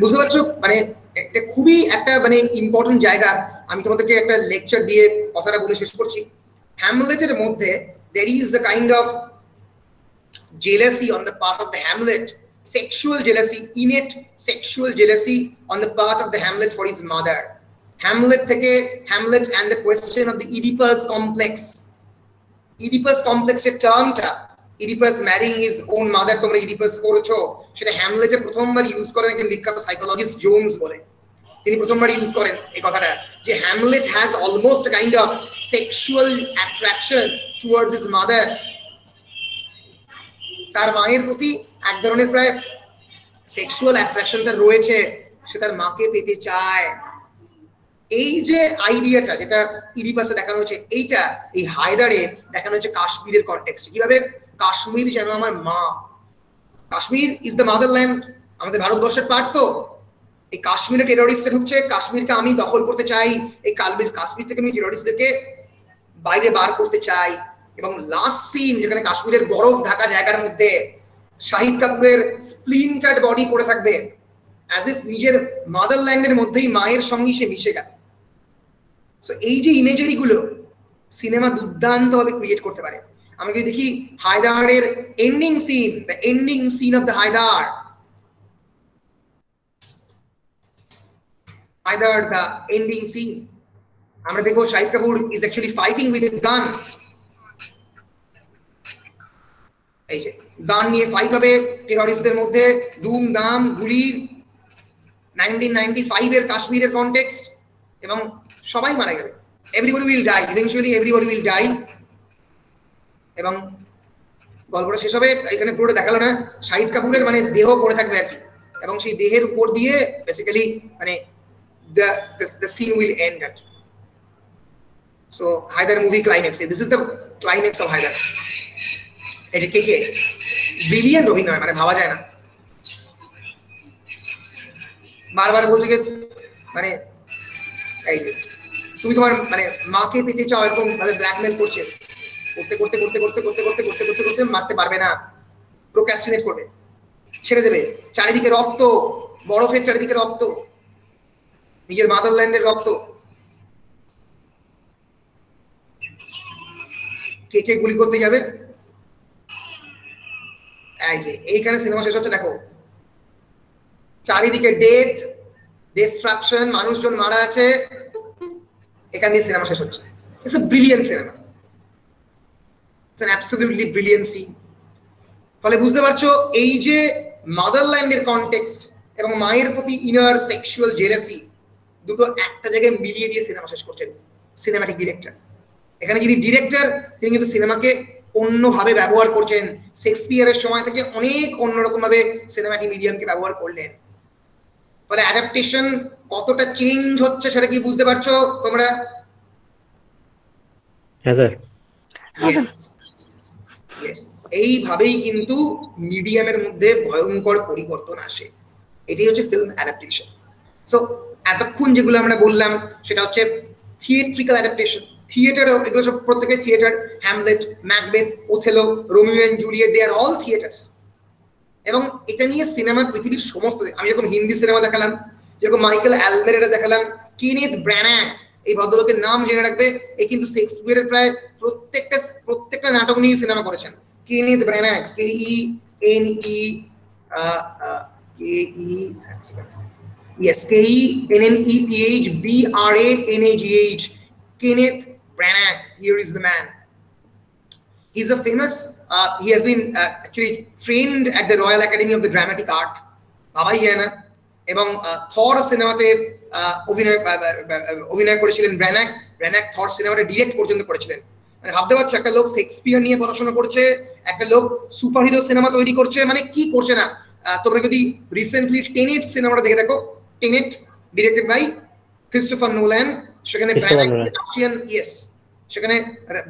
বুঝতে পারছো মানে এটা খুবই একটা মানে ইম্পর্টেন্ট জায়গা। আমি তোমাদেরকে একটা লেকচার দিয়ে কথাটা বলে শেষ করছি। হ্যামলেটের মধ্যে there is a kind of jealousy on the part of the Hamlet, sexual jealousy, innate sexual jealousy on the part of the Hamlet for his mother. Hamlet থেকে Hamlet and the question of the Oedipus complex. Oedipus complex এর টার্মটা, Oedipus marrying his own mother, তোমরা Oedipus পড়েছো, সেটা হ্যামলেটে প্রথমবার use করেন একজন বিখ্যাত psychologist Jones বলে। তিনি প্রথমবার ইউজ করেন এই কথাটা, যে Hamlet has almost kind of sexual attraction towards his mother. তার মায়ের প্রতি এক ধরনের প্রায় সেক্সুয়াল অ্যাট্রাকশন তার রয়েছে, সে তার মাকে পেতে চায়। এই যে আইডিয়াটা যেটা ইডিপাসে দেখানো হচ্ছে, এইটা এই হায়দারে দেখানো হচ্ছে কাশ্মীরের কনটেক্সট, কিভাবে কাশ্মীর যেন আমার মা, কাশ্মীর ইজ দ্য মাদারল্যান্ড, আমাদের ভারতবর্ষের পার্ট। তো এই কাশ্মীরে টেররিস্টরা ঢুকছে, কাশ্মীরকে আমি দখল করতে চাই, এই কাশ্মীর থেকে আমি টেররিস্টদেরকে বাইরে বার করতে চাই। এবং লাস্ট সিন যেখানে কাশ্মীরের বরফ ঢাকা জায়গার মধ্যে শাহিদ কাপুরের স্প্লিন্টার্ড বডি পড়ে থাকবে, অ্যাজ ইফ নিজের মাদারল্যান্ডের মধ্যেই মায়ের সঙ্গে সে মিশে গেল। সো এই যে ইমেজারি গুলো সিনেমা দুর্দান্ত ভাবে ক্রিয়েট করতে পারে। আমরা যদি দেখি হায়দারের ending scene, the ending scene of the Haider, the ending scene, আমরা দেখবো Shahid Kapoor is actually fighting with a gun। এই যে গান নিয়ে ফাইট হবে টেররিস্টদের মধ্যে, দুম দাম গুলি, 1995 এর কাশ্মীরের কনটেক্সট, এবং সবাই মারা যাবে, everybody will die, eventually everybody will die. এবং গল্পটা শেষ হবে, এখানে পুরোটা দেখালো না, শাহিদ কাপুরের মানে দেহ পড়ে থাকবে আর কি, এবং সেই দেহের উপর দিয়ে বেসিক্যালি মানে the scene will end at. So Haidar movie climax, this is the climax of Haidar। এই যে কে ব্রিলিয়েন্ট অভিনয়, মানে ভাবা যায় না। বারবার বলছে যে মানে এই যে তুমি তোমার মানে মাকে পেতে চাও, এরকম ভাবে ব্ল্যাকমেল করছে, করতে করতে করতে করতে করতে করতে করতে করতে করতে মারতে পারবে না, প্রোক্রাস্টিনেট করবে, ছেড়ে দেবে। চারিদিকে রক্ত, বরফের চারিদিকে রক্ত, নিজের মাদারল্যান্ডের রক্ত, কে কে গুলি করতে যাবে। এই যে এইখানে সিনেমা শেষ হচ্ছে, দেখো চারিদিকে ডেথ, ডিস্ট্রাকশন, মানুষজন মারা আছে, এখান দিয়ে সিনেমা শেষ হচ্ছে। It's a brilliant cinema, it's an absolutely brilliant scene. ফলে বুঝতে পারছো এই যে মাদারল্যান্ডের কনটেক্সট এবং মায়ের প্রতি ইনার সেক্সুয়াল জেলাসি, দুটো একটা জায়গায় মিলিয়ে দিয়ে সিনেমা শেষ করছেন সিনেমাটিক ডিরেক্টর। এখানে যিনি ডিরেক্টর তিনি কিন্তু সিনেমাকে অন্যভাবে ব্যবহার করছেন, শেক্সপিয়ারের সময় থেকে অনেক অন্যরকম ভাবে সিনেমাটিক মিডিয়ামকে ব্যবহার করলেন। ফলে অ্যাডাপ্টেশন কতটা চেঞ্জ হচ্ছে সেটা কি বুঝতে পারছো তোমরা? হ্যাঁ স্যার। এইভাবেই কিন্তু মিডিয়ামের মধ্যে ভয়ঙ্কর পরিবর্তন আসে, এটাই হচ্ছে ফিল্ম অ্যাডাপ্টেশন। সো এতক্ষণ যেগুলো আমরা বললাম সেটা হচ্ছে থিয়েট্রিক্যাল অ্যাডাপ্টেশন, থিয়েটার, এগুলো সব প্রত্যেকটা theatre, Hamlet, Macbeth, Othello, Romeo and Juliet, they are all theatres. এবং এটা নিয়ে সিনেমা পৃথিবীর সমস্ত, আমি যেরকম হিন্দি সিনেমা দেখালাম, যেরকম মাইকেল অ্যালমেরেটা দেখালাম, কেনেথ ব্র্যানাগ, এই ভদ্রলোকের নাম জেনে রাখবে, এই কিন্তু শেক্সপিয়ারের প্রায় প্রত্যেকটা নাটক নিয়ে সিনেমা করেছেন। Kenneth Branagh, Kennephbranaghh, Kenneth Branagh, here is the man. He's a famous, he has been actually trained at the Royal Academy of the Dramatic Art, বাবাই যায় না, এবং থর সিনেমাতে অভিনয় করেছিলেন ব্র্যানাগ থর সিনেমাটা ডিরেক্ট পর্যন্ত করেছিলেন। মানে ভাবতে পারছো একটা লোক শেক্সপিয়ার নিয়ে পড়াশোনা করছে, একটা লোক সুপার হিরো সিনেমা তৈরি করছে, মানে কি করছে না। তোমরা যদি রিসেন্টলি টেনেট সিনেমাটা দেখে দেখো, Tenet directed by Christopher Nolan, সেখানে সেখানে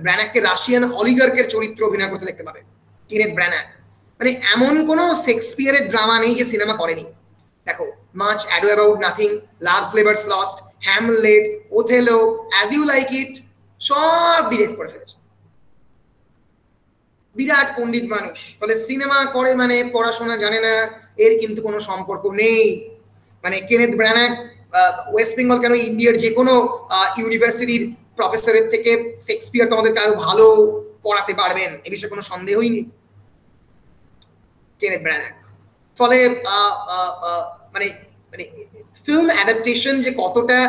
ব্র্যানাগকে রাশিয়ান অলিগার্কের চরিত্র অভিনয় করতে দেখতে পাবে কেনেথ ব্র্যানাগ। মানে এমন কোন শেক্সপিয়ারের ড্রামা নেই যে সিনেমা করেনি। দেখো much ado about nothing, loves labour's lost, Hamlet, Othello, as you like it, সব ডিরেক্ট করে ফেলেছে। বিরাট পণ্ডিত মানুষ, ফলে সিনেমা করে মানে পড়াশোনা জানে না এর কিন্তু কোনো সম্পর্ক নেই। মানে কেনেথ ব্র্যানাগ ওয়েস্ট বেঙ্গল কেন ইন্ডিয়ার যে কোনো ইউনিভার্সিটির প্রফেসরের থেকে শেক্সপিয়ার তোমাদেরকে আরো ভালো পড়াতে পারবেন, এ বিষয়ে কোনো সন্দেহই নেই কেনেথ ব্র্যানাগ। ফলে মানে মানে ফিল্ম অ্যাডাপ্টেশন যে কতটা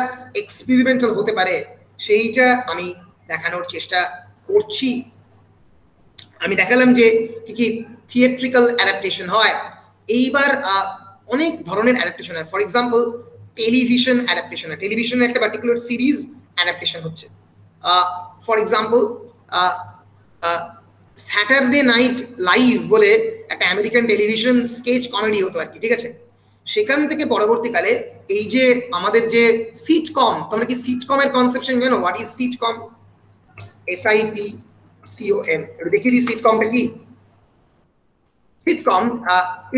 এক্সপেরিমেন্টাল হতে পারে সেইটা আমি দেখানোর চেষ্টা করছি। আমি দেখালাম যে কি কি থিয়েট্রিক্যাল অ্যাডাপ্টেশন হয়। এইবার অনেক ধরনের অ্যাডাপ্টেশন হয়। ফর এক্সাম্পল টেলিভিশন অ্যাডাপ্টেশন হয়, টেলিভিশনের একটা পার্টিকুলার সিরিজ অ্যাডাপ্টেশন হচ্ছে। For example Saturday night live বলে একটা আমেরিকান টেলিভিশন স্কেচ কমেডি হতো আর কি, ঠিক আছে। সেখান থেকে পরবর্তীকালে এই যে আমাদের যে সিটকম, তোমরা কি সিটকমের কনসেপশন জানো? What is sitcom? SITCOM, একটু দেখিয়ে দিই সিটকমটা কি। Sitcom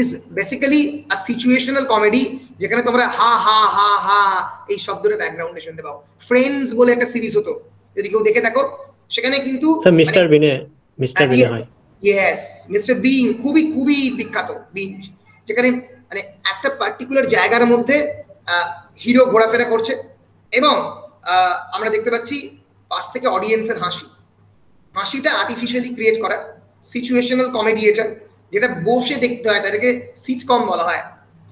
is basically a situational comedy, যেখানে তোমরা হা হা হা হা এই শব্দটা ব্যাকগ্রাউন্ডে শুনতে পাও। ফ্রেন্ডস বলে একটা সিরিজ হতো, যদি কেউ দেখে থাকো, সেখানে কিন্তু মিস্টার বিনে হয়। ইয়েস, মিস্টার বিন খুবই খুবই বিখ্যাত বিন, যেখানে মানে একটা পার্টিকুলার জায়গার মধ্যে হিরো ঘোরাফেরা করছে এবং আমরা দেখতে পাচ্ছি পাশ থেকে অডিয়েন্সের হাসিটা আর্টিফিশিয়ালি ক্রিয়েট করা সিচুয়েশনাল কমেডি, এটা যেটা বসে দেখতে হয়, তাদেরকে সিটকম বলা হয়।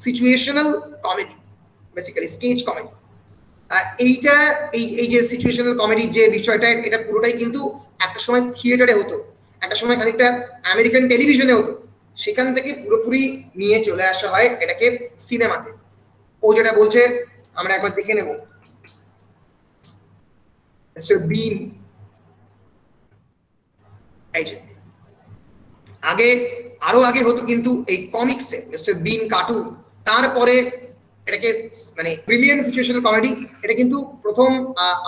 Situational comedy basically sketch comedy. এইটা এই যে সিচুয়েশনাল কমেডির যে বিষয়টা, এটা পুরোটাই কিন্তু একটা সময় থিয়েটারে হতো, একটা সময় খানিকটা আমেরিকান টেলিভিশনে হতো, সেখান থেকে পুরোপুরি নিয়ে চলে আসা হয় এটাকে সিনেমাতে। ও যেটা বলছে আমরা একবার দেখে নেব। মিস্টার বিন, এই যে আরো আগে হতো কিন্তু এই কমিক্সে মিস্টার বিন কার্টুন, তারপরে এটাকে মানে ব্রিলিয়ান্ট সিচুয়েশনাল কমেডি, এটা কিন্তু প্রথম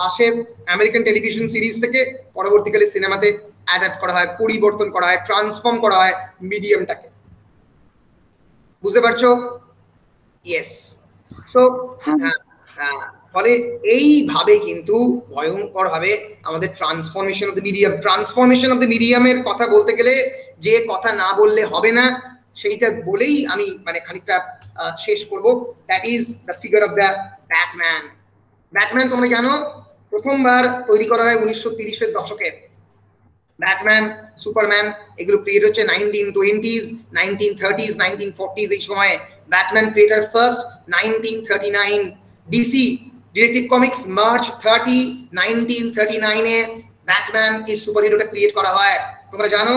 আসে আমেরিকান টেলিভিশন সিরিজ থেকে, পরবর্তীকালে সিনেমাতে অ্যাডাপ্ট করা হয়, পরিবর্তন করা হয়, ট্রান্সফর্ম করা হয় মিডিয়ামটাকে। বুঝতে পারছো? ইয়েস। সো ফলে এইভাবে কিন্তু ভয়ঙ্কর ভাবে আমাদের ট্রান্সফরমেশন অফ দ্য মিডিয়ামের কথা বলতে গেলে যে কথা না বললে হবে না, সেইটা বলেই আমি মানে খানিকটা শেষ করব। That is the figure of the Batman. Batman তোমরা জানো প্রথমবার তৈরি করা হয় 1930-এর দশকে। ব্যাটম্যান, সুপারম্যান এগুলো ক্রিয়েট হচ্ছে 1920s, 1930s, 1940s, এই সময়ে ব্যাটম্যান ক্রিয়েট হয় first 1939। DC detective comics March 30, 1939 এ ব্যাটম্যান এই সুপারহিরোটা ক্রিয়েট করা হয়। তোমরা জানো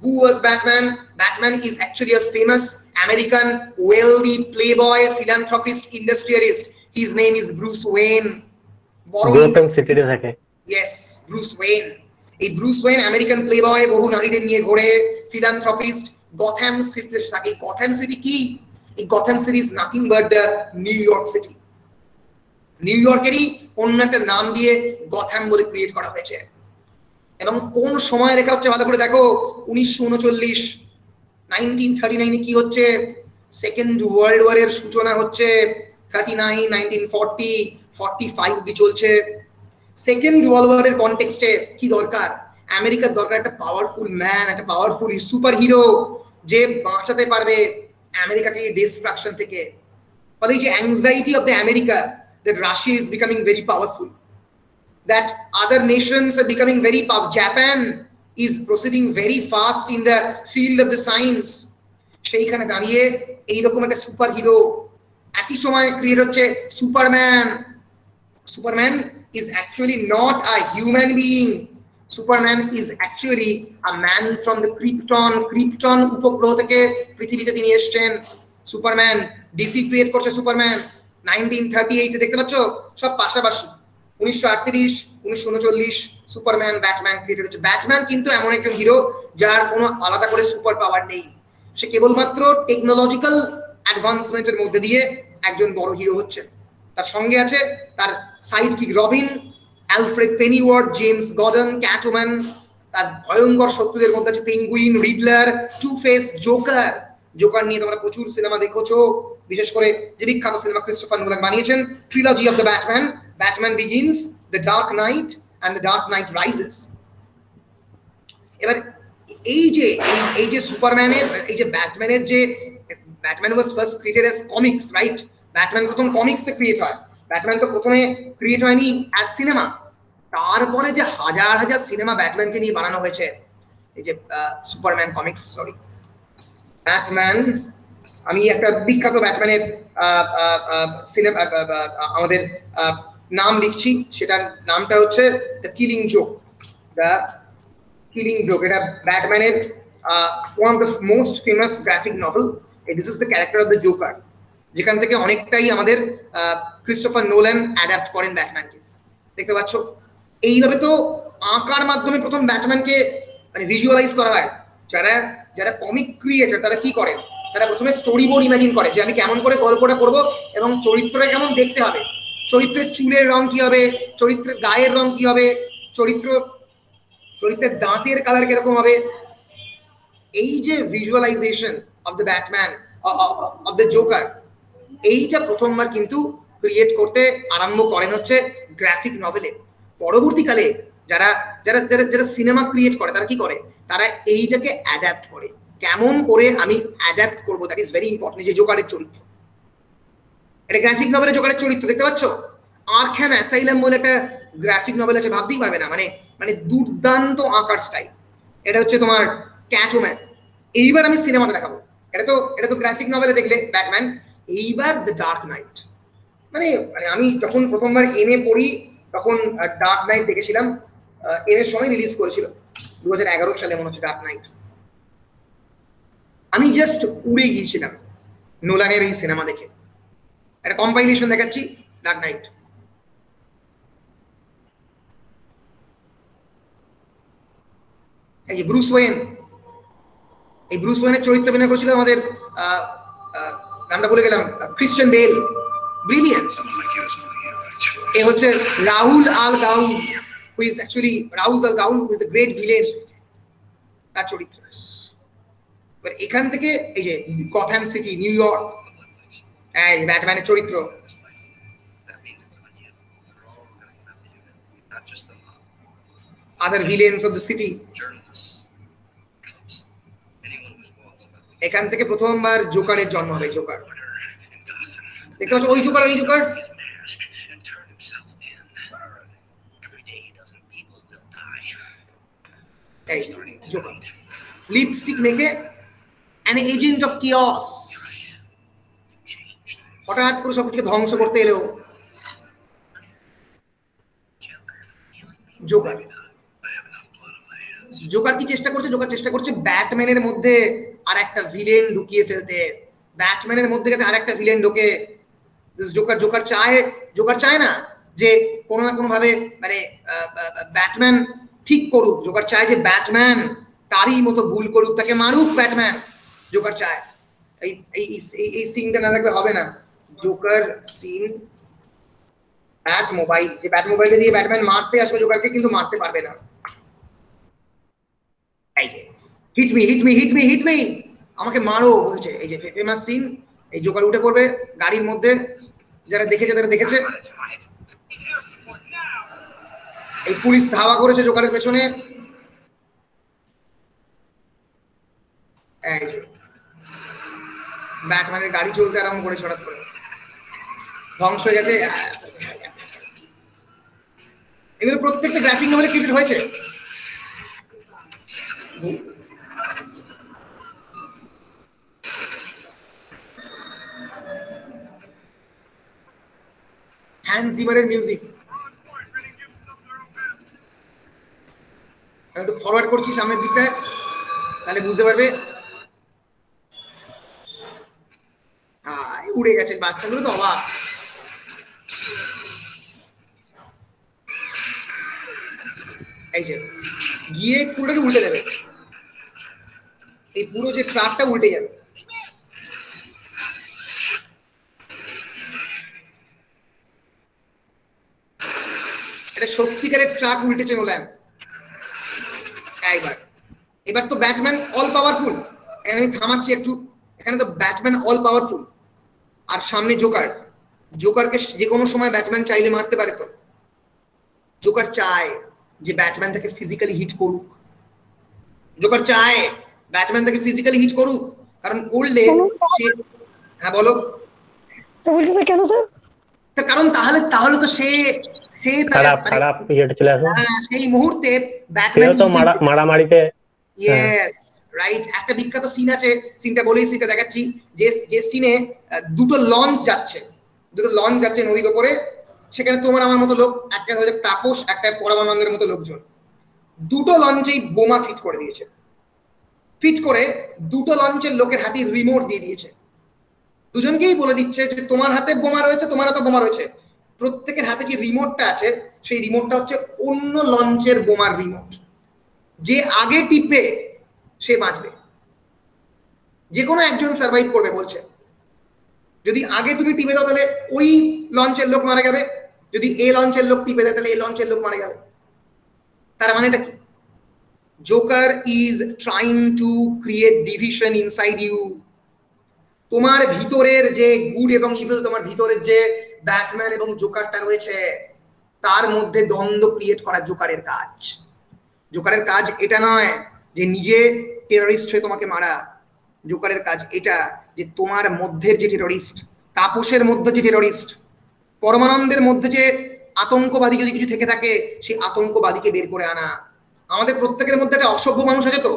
who was Batman? Batman is actually a famous American wealthy playboy philanthropist industrialist. His name is Bruce Wayne. গোথম সিটিতে থাকে। Yes, Bruce Wayne. এই ব্রুস ওয়েন আমেরিকান প্লেবয়, বহু নারীদের নিয়ে ঘোরে, ফিলান্থ্রপিস্ট, গথ্যাম সিটিতে থাকে। গথ্যাম সিটি কি? এই Gotham City is nothing but the New York City. নিউ ইয়র্কেরই অন্য একটা নাম দিয়ে গথ্যাম বলে ক্রিয়েট করা হয়েছে। এবং কোন সময় লেখা হচ্ছে ভালো করে দেখো, 1939, 1939 কি হচ্ছে? সেকেন্ড ওয়ার্ল্ড ওয়ারের সূচনা হচ্ছে 39, 1940, 45 অবধি চলছে। সেকেন্ড ওয়ার্ল্ড ওয়ারের কনটেক্সটে কি দরকার? আমেরিকার দরকার একটা পাওয়ারফুল ম্যান, একটা পাওয়ারফুল সুপার হিরো, যে বাঁচাতে পারবে আমেরিকাকে ডিস্ট্রাকশন থেকে। ফলে এই যে anxiety of the America, that Russia is becoming very powerful, that other nations are becoming very powerful, Japan is proceeding very fast in the field of the science, সেইখানে দাঁড়িয়ে এইরকম একটা সুপার হিরো একই সময় ক্রিয়েট হচ্ছে Superman. Superman is actually not a human being. Superman is actually a man from the Krypton উপগ্রহ থেকে পৃথিবীতে তিনি এসেছেন। সুপারম্যান ডিসি ক্রিয়েট করছে সুপারম্যান 1938 দেখতে পাচ্ছ, সব পাশাপাশি। 1938, 1939 সুপারম্যান, ব্যাটম্যান ক্রিয়েট হচ্ছে। ব্যাটম্যান কিন্তু এমন একজন হিরো যার কোনো আলাদা করে সুপার পাওয়ার নেই, সে কেবলমাত্র টেকনোলজিক্যাল অ্যাডভান্সমেন্টের মধ্যে দিয়ে একজন বড় হিরো হচ্ছে। তার সঙ্গে আছে তার sidekick Robin, Alfred Pennyworth, James Gordon, Catwoman. তার ভয়ঙ্কর শত্রুদের মধ্যে আছে Penguin, Riddler, Two Face, Joker নিয়ে তোমরা প্রচুর সিনেমা দেখেছো, বিশেষ করে যে বিখ্যাত সিনেমা ক্রিস্টোফার নোলান বানিয়েছেন, trilogy of the Batman, Batman Begins, the Dark Knight and the Dark Knight Rises. এবার এই যে সুপারম্যানের, এই যে ব্যাটম্যানের, যে Batman was first created as comics, right? Batman প্রথম কমিক্সে ক্রিয়েট হয়। ব্যাটম্যান তো প্রথমে ক্রিয়েট হয়নি অ্যাজ সিনেমা, তারপরে যে হাজার হাজার সিনেমা ব্যাটম্যানকে নিয়ে বানানো হয়েছে। এই যে সুপারম্যান কমিক্স, সরি ব্যাটম্যান, আমি একটা বিখ্যাত ব্যাটম্যানের সিনেমা আমাদের নাম লিখছি, সেটার নামটা হচ্ছে the Killing Joke. The Killing Joke, এটা ব্যাটম্যানের one of the most famous graphic novel. This is the character of the Joker, যেখান থেকে অনেকটাই আমাদের ক্রিস্টোফার নোলান অ্যাডাপ্ট করেন ব্যাটম্যানকে। দেখতে পাচ্ছ, এইভাবে তো আঁকার মাধ্যমে প্রথম ব্যাটম্যানকে মানে ভিজুয়ালাইজ করা হয়। যারা কমিক ক্রিয়েটর তারা কি করেন, তারা প্রথমে স্টোরি বোর্ড ইমাজিন করে যে আমি কেমন করে গল্পটা করব এবং চরিত্রটা কেমন দেখতে হবে, চরিত্রের চুলের রং কি হবে, চরিত্রের গায়ের রং কি হবে, চরিত্রের দাঁতের কালার কিরকম হবে। এই যে visualisation of the Batman of the Joker, এইটা প্রথমবার কিন্তু ক্রিয়েট করতে আরম্ভ করেন হচ্ছে গ্রাফিক নভেলে। পরবর্তীকালে যারা যারা যারা যারা সিনেমা ক্রিয়েট করে তারা কি করে, তারা এইটাকে অ্যাডাপ্ট করে। কেমন করে আমি অ্যাডাপ্ট করবো, দ্যাট ইজ ভেরি ইম্পর্টেন্ট। যে জোকারের চরিত্র, এটা গ্রাফিক নভেলে জোকারের চরিত্র দেখতে পাচ্ছ। আরখ্যাম অ্যাসাইলাম বলে একটা গ্রাফিক নভেল আছে, ভাবতেই পারবে না, মানে দুর্দান্ত আঁকার স্টাইল। এটা হচ্ছে তোমার ক্যাটম্যান। এইবার আমি সিনেমাতে দেখাবো, এটা তো গ্রাফিক নভেলে দেখলে ব্যাটম্যান। এইবার দ্য ডার্ক নাইট, মানে আমি যখন প্রথমবার এমএ পড়ি তখন ডার্ক নাইট দেখেছিলাম। এর সময় রিলিজ করেছিল 2011 সালে মনে হচ্ছে ডার্ক নাইট। আমি জাস্ট উড়ে গিয়েছিলাম নোলানের এই সিনেমা দেখে। একটা কম্পাইলেশন দেখাচ্ছি, ডার্ক নাইট। এই যে ব্রুস ওয়েন, এই ব্রুস ওয়েনের চরিত্র অভিনয় করেছিল আমাদের নামটা ভুলে গেলাম, ক্রিশ্চিয়ান বেল, ব্রিলিয়ান্ট। এ হচ্ছে Ra's al Ghul, who is actually Ra's al Ghul, who is the great villain, তার চরিত্র। এবার এখান থেকে এই যে গথ্যাম সিটি, নিউ ইয়র্ক, এই ব্যাটম্যানের চরিত্র। আদার ভিলেন্স অফ দ্য সিটি। এখান থেকে প্রথমবার জোকারের জন্ম হবে। জোকার দেখতে পাচ্ছ, ওই জোকার, ওই জোকার। জোকার লিপস্টিক মেখে an agent of chaos, হঠাৎ করে সবকিছুকে ধ্বংস করতে এলেও জোকার। জোকার কি চেষ্টা করছে? জোকার চেষ্টা করছে ব্যাটম্যানের মধ্যে আর একটা ভিলেন ঢুকিয়ে ফেলতে। ব্যাটম্যানের মধ্যে যাতে আর একটা ভিলেন ঢোকে। জোকার চায় না যে কোনো না কোনো ভাবে মানে ব্যাটম্যান ঠিক করুক। জোকার চায় যে ব্যাটম্যান তারই মতো ভুল করুক, তাকে মারুক ব্যাটম্যান। জোকার চায়। এই সিনটা না দেখলে হবে না। জোকার সিন, ব্যাট মোবাইল, যে ব্যাট মোবাইলটা দিয়ে ব্যাটম্যান মারতে আসবে জোকারকে, কিন্তু মারতে পারবে না। Hit me hit me hit me hit me, আমাকে মারো বলছে। এই যে ফেমাস সিন, এই জোকার উঠে পড়বে গাড়ির মধ্যে। যারা দেখেছে তারা দেখেছে, এই পুলিশ ধাওয়া করেছে জোকারের পেছনে। এই যে ব্যাটম্যানের গাড়ি চলতে আরম্ভ করেছে, হঠাৎ করে ধ্বংস হয়ে গেছে। এগুলো প্রত্যেকটা গ্রাফিক নভেলে ক্রিয়েট হয়েছে। হ্যান্স জিমারের মিউজিক। আমি একটু ফরওয়ার্ড করছি সামনের দিকটায়, তাহলে বুঝতে পারবে। উড়ে গেছে বাচ্চাগুলো, তো অবাক। এই যে গিয়ে পুরোটাকে উল্টে যাবে, এই পুরো যে ট্রাকটা উল্টে যাবে। এটা সত্যিকারের ট্রাক উল্টেছে নোল্যান। এবার তো ব্যাটম্যান অল পাওয়ারফুল। এখানে আমি থামাচ্ছি একটু। এখানে তো ব্যাটম্যান অল পাওয়ারফুল, আর সামনে জোকার। জোকারকে যে কোনো সময় ব্যাটম্যান চাইলে মারতে পারে। তো জোকার চায় যে ব্যাটম্যান তাকে ফিজিক্যালি হিট করুক। জোকার চায় ব্যাটম্যান তাকে ফিজিক্যালি হিট করুক, কারণ করলে সে, হ্যাঁ বলো। কেন স্যার? কারণ তাহলে তো সে খারাপ ইয়েটা চলে আসে। সেই মুহূর্তে ব্যাটম্যান তো মারামারিতে। Yes right. একটা বিখ্যাত সিন আছে, সিনটা বলেই সিনটা দেখাচ্ছি। যে সিনে দুটো লঞ্চ যাচ্ছে নদীর উপরে। সেখানে তোমার আমার মতো লোক, একটা হচ্ছে তাপস, একটা পরমানন্দের মতো লোকজন। দুটো লঞ্চেই বোমা ফিট করে দিয়েছে। ফিট করে দুটো লঞ্চের লোকের হাতে রিমোট দিয়ে দিয়েছে। দুজনকেই বলে দিচ্ছে যে তোমার হাতে বোমা রয়েছে, তোমার হাতে বোমা রয়েছে। প্রত্যেকের হাতে যে রিমোটটা আছে, সেই রিমোটটা হচ্ছে অন্য লঞ্চের বোমার রিমোট। যে আগে টিপবে সে বাঁচবে। যে কোনো একজন সার্ভাইভ করবে বলছে। যদি আগে তুমি টিপে দাও তাহলে ওই লঞ্চের লোক মারা যাবে, যদি এ লঞ্চের লোক টিপে দেয় তাহলে এই লঞ্চের লোক মারা যাবে। তার মানেটা কি? Joker is trying to create division inside you. তোমার ভিতরের যে গুড এবং ইভিল, তোমার ভিতরের যে ব্যাটম্যান এবং জোকারটা রয়েছে, তার মধ্যে দ্বন্দ্ব ক্রিয়েট করা জোকারের কাজ। জোকারের কাজ এটা নয় যে নিজে টেররিস্ট হয়ে তোমাকে মারা। জোকারের কাজ এটা যে তোমার মধ্যের যে টেররিস্ট, তাপসের মধ্যে যে টেররিস্ট, পরমানন্দের মধ্যে যে আতঙ্কবাদী যদি কিছু থেকে থাকে, সেই আতঙ্কবাদীকে বের করে আনা। আমাদের প্রত্যেকের মধ্যে একটা অসভ্য মানুষ আছে, তো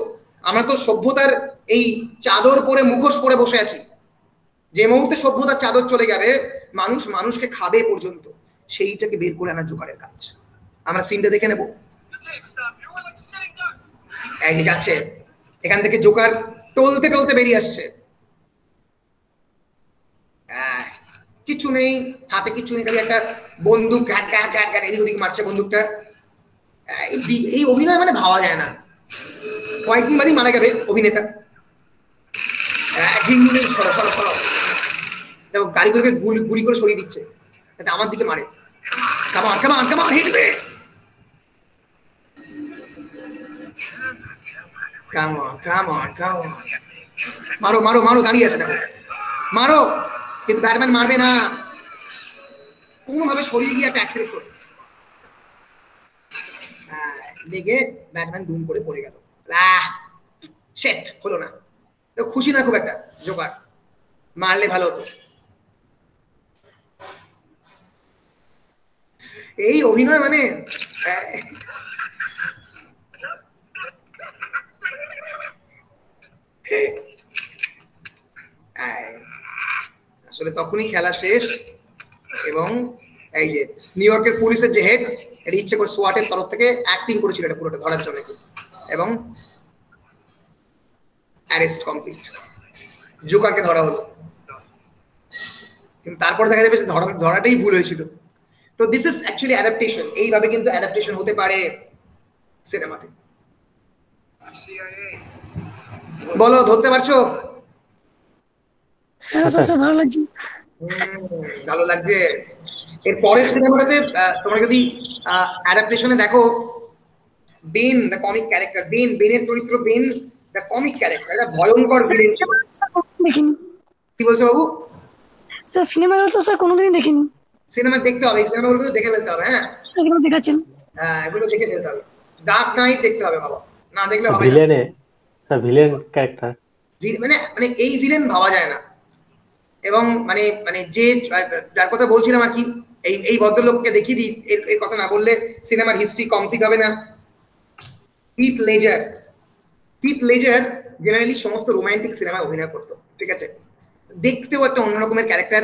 আমরা তো সভ্যতার এই চাদর পরে মুখোশ পরে বসে আছি। যে মুহূর্তে সভ্যতার চাদর চলে যাবে, মানুষ মানুষকে খাবে পর্যন্ত, সেইটাকে বের করে আনা জোকারের কাজ। আমরা সিনটা দেখে নেব। এই যাচ্ছে, এখান থেকে জোকার টলতে টলতে বেরিয়ে আসছে। কিছু নেই হাতে, কিছু নেই, খালি একটা বন্দুক ঘ্যাট ঘ্যাট ঘ্যাট ঘ্যাট এদিক ওদিক মারছে বন্দুকটা। এই অভিনয় মানে ভাবা যায় না। কয়েকদিন বাদেই মারা যাবে অভিনেতা। সরো সরো সরো, দেখো গাড়িগুলোকে গুলি করে সরিয়ে দিচ্ছে, যাতে আমার দিকে মারে। কামান কামান কামান, হিট মি, কামান কামান কামান, মারো মারো মারো, দাঁড়িয়ে আছে দেখো, মারো। কিন্তু ব্যাটম্যান মারবে না, কোনোভাবে সরিয়ে গিয়ে একটা অ্যাক্সিডেন্ট করে লেগে ব্যাটম্যান দুম করে পড়ে গেল। সেট হলো না, তো খুশি না খুব একটা জোকার। মারলে ভালো হতো। এই অভিনয় মানে আসলে তখনই খেলা শেষ, এবং এই যে নিউ ইয়র্কের পুলিশের যে হেড, এটা ইচ্ছে করে সোয়াটের তরফ থেকে অ্যাক্টিং করেছিল এটা পুরোটা ধরার জন্য, এবং অ্যারেস্ট কমপ্লিট, জোকারকে ধরা হলো। কিন্তু তারপর দেখা যাবে যে ধরাটাই ভুল হয়েছিল। তো দিস ইজ অ্যাকচুয়ালি অ্যাডাপ্টেশন। এইভাবে কিন্তু অ্যাডাপ্টেশন হতে পারে সিনেমাতে। বলো, ধরতে পারছো? হ্যাঁ স্যার, স্যার ভালো লাগছে। ভালো লাগছে। এর পরের সিনেমাটাতে তোমরা যদি অ্যাডাপ্টেশনে দেখো, বেন দ্য কমিক ক্যারেক্টার, বেনের চরিত্র, বেন দ্য কমিক ক্যারেক্টার, এটা ভয়ঙ্কর ভিলেন ছিল। দেখিনি। কি বলছো বাবু? স্যার সিনেমাগুলো তো স্যার কোনোদিনই দেখিনি। সিনেমা দেখতে হবে, এই সিনেমাগুলো দেখে ফেলতে হবে। হ্যাঁ স্যার যেগুলো দেখাচ্ছেন, হ্যাঁ এগুলো দেখে ফেলতে হবে। ডার্ক নাইট দেখতে হবে বাবা, না দেখলে হবে না। ভিলেনে স্যার, ভিলেন ক্যারেক্টার মানে মানে এই ভিলেন ভাবা যায় না। এবং মানে মানে যে যার কথা বলছিলাম আর কি, এই ভদ্রলোককে দেখিয়ে দিই, এর কথা না বললে সিনেমার হিস্ট্রি কমপ্লিট হবে না। Heath Ledger. Heath Ledger generally সমস্ত রোমান্টিক সিনেমায় অভিনয় করতো, ঠিক আছে? দেখতেও একটা অন্য রকমের ক্যারেক্টার,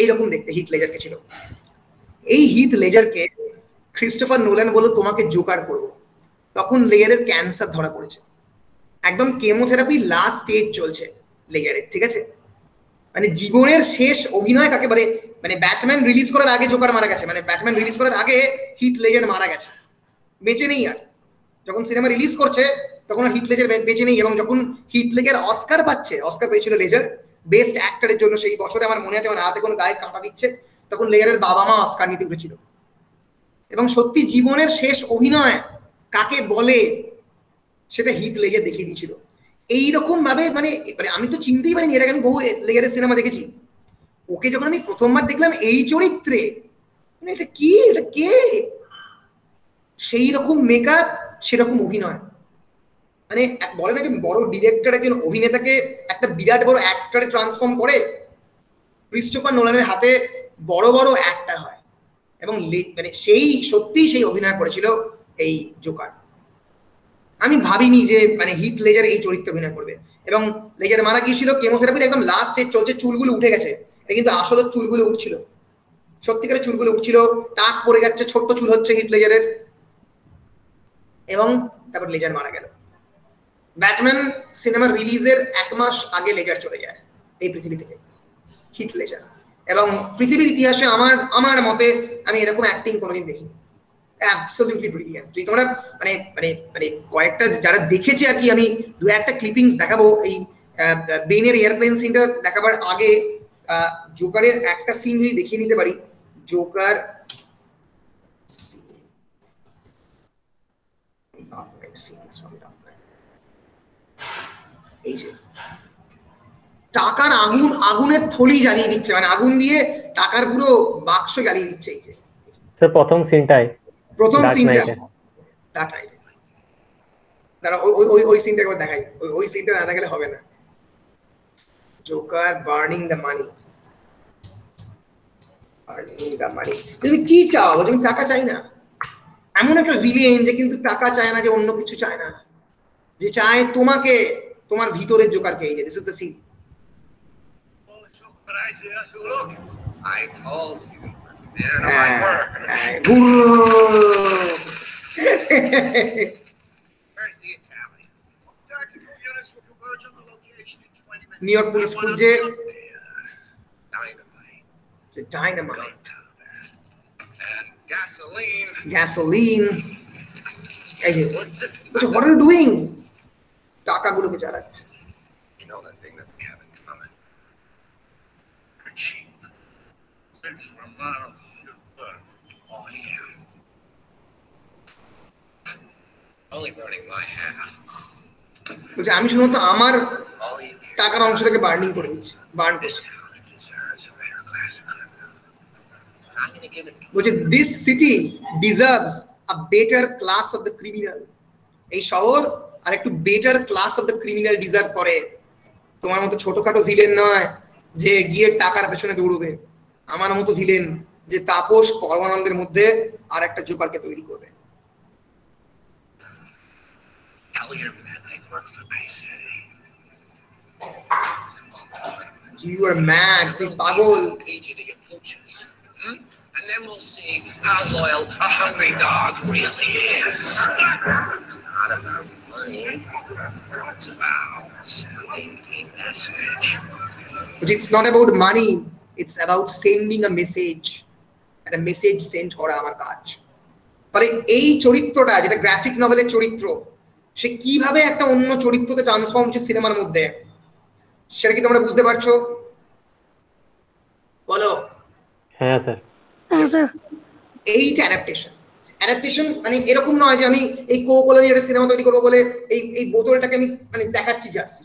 এইরকম দেখতে হিথ লেজারকে ছিল। এই হিথ লেজারকে ক্রিস্টোফার নোলান বলল তোমাকে জোকার করবো। তখন লেজারের ক্যান্সার ধরা পড়েছে, একদম কেমোথেরাপি লাস্ট স্টেজ চলছে লেজারের, ঠিক আছে? মানে জীবনের শেষ অভিনয় কাকে বলে, মানে ব্যাটম্যান রিলিজ করার আগে জোকার মারা গেছে, মানে ব্যাটম্যান রিলিজ করার আগে হিথ লেজার মারা গেছে, বেঁচে নেই আর। যখন সিনেমা রিলিজ করছে তখন আর হিথ লেজার বেঁচে নেই। এবং যখন হিথ লেজার অস্কার পাচ্ছে, অস্কার পেয়েছিল লেজার বেস্ট অ্যাক্টরের জন্য সেই বছরে, আমার মনে আছে, আমার হাতে কোনো গায়ে কাঁটা দিচ্ছে, তখন লেজারের বাবা মা অস্কার নিতে উঠেছিল। এবং সত্যি জীবনের শেষ অভিনয় কাকে বলে সেটা হিথ লেজার দেখিয়ে দিয়েছিল। এইরকম ভাবে মানে আমি তো চিনতেই পারিনি, এটাকে আমি বহু লেজারের সিনেমা দেখেছি। ওকে যখন আমি প্রথমবার দেখলাম এই চরিত্রে, মানে এটা কি, এটা কে, সেই রকম মেকআপ, সেরকম অভিনয়। মানে বলে না যে বড় ডিরেক্টর একজন অভিনেতাকে একটা বিরাট বড় অ্যাক্টরে ট্রান্সফর্ম করে, ক্রিস্টোফার নোলানের হাতে বড় বড় অ্যাক্টর হয়। এবং মানে সেই সত্যি সেই অভিনয় করেছিল এই জোকার। আমি ভাবিনি যে মানে হিথ লেজার এই চরিত্রে অভিনয় করবে। এবং লেজার মারা গিয়েছিল কেমোথেরাপির একদম লাস্ট স্টেজ চলছে, চুলগুলো উঠে গেছে, এটা কিন্তু আসলে চুলগুলো উঠছিল, সত্যিকারের চুলগুলো উঠছিল, টাক পড়ে যাচ্ছে, ছোট্ট চুল হচ্ছে হিথ লেজারের। এবং তারপর লেজার মারা গেল। ব্যাটম্যান সিনেমার রিলিজের 1 মাস আগে লেজার চলে যায় এই পৃথিবী থেকে, হিথ লেজার। এবং পৃথিবীর ইতিহাসে আমার মতে আমি এরকম অ্যাক্টিং কোনোদিন দেখিনি। Absolutely brilliant. যদি তোমরা মানে মানে মানে কয়েকটা যারা দেখেছে আর কি, আমি 2-1টা ক্লিপিংস দেখাবো এই বেনের এয়ারপ্লেন সিনটা দেখাবার আগে জোকারের একটা সিন যদি দেখিয়ে নিতে পারি। জোকার এই যে টাকার আগুনের থলি জ্বালিয়ে দিচ্ছে, মানে আগুন দিয়ে টাকার পুরো বাক্স জ্বালিয়ে দিচ্ছে। এই যে স্যার প্রথম সিনটা ডার্ক নাইট, দাঁড়া ওই সিনটা একবার দেখাই, ওই সিনটা না দেখালে হবে না। জোকার বার্নিং দ্য মানি, তুমি কি চাও? তুমি টাকা চাই না। এমন একটা ভিলেন যে কিন্তু টাকা চায় না, যে অন্য কিছু চায় না, যে চায় তোমাকে, তোমার ভিতরের জোকারকে। এই যে this is the scene. I told you. Where's the Italian? Tactical units will converge on the location in 20 minutes. New York police খুঁজে dynamite and gasoline. এই যে what are you doing? টাকাগুলোকে চালাচ্ছে। You know that thing that we have in common? We're cheap. Oh yeah. Only burning my half. বলছে আমি শুধুমাত্র আমার টাকার অংশটাকে বার্নিং করে দিচ্ছি, বার্ন করছি। বলছে this city deserves a better class of the criminal. এই শহর আর একটু better class of the criminal deserve করে। তোমার মতো ছোটখাটো ভিলেন নয় যে গিয়ে টাকার পেছনে দৌড়বে, আমার মতো ভিলেন যে তাপস পরমানন্দের মধ্যে আর একটা জোকারকে তৈরি করবে। You are mad, তুই পাগল। And then we'll see how loyal a hungry dog really is. It's not about money. It's about sending a message. But it's not about money. It's about sending a message. And a message send করা আমার কাজ। ফলে এই চরিত্রটা, যেটা graphic নভেলের চরিত্র, সে কিভাবে একটা অন্য চরিত্রতে ট্রান্সফর্ম হচ্ছে সিনেমার মধ্যে, সেটা কি তোমরা বুঝতে পারছো? বলো। হ্যাঁ স্যার। এইটা অ্যাডাপ্টেশন মানে এরকম নয় যে আমি এই কোকোলা নিয়ে একটা সিনেমা তৈরি করবো বলে এই বোতলটাকে আমি মানে দেখাচ্ছি যাচ্ছি।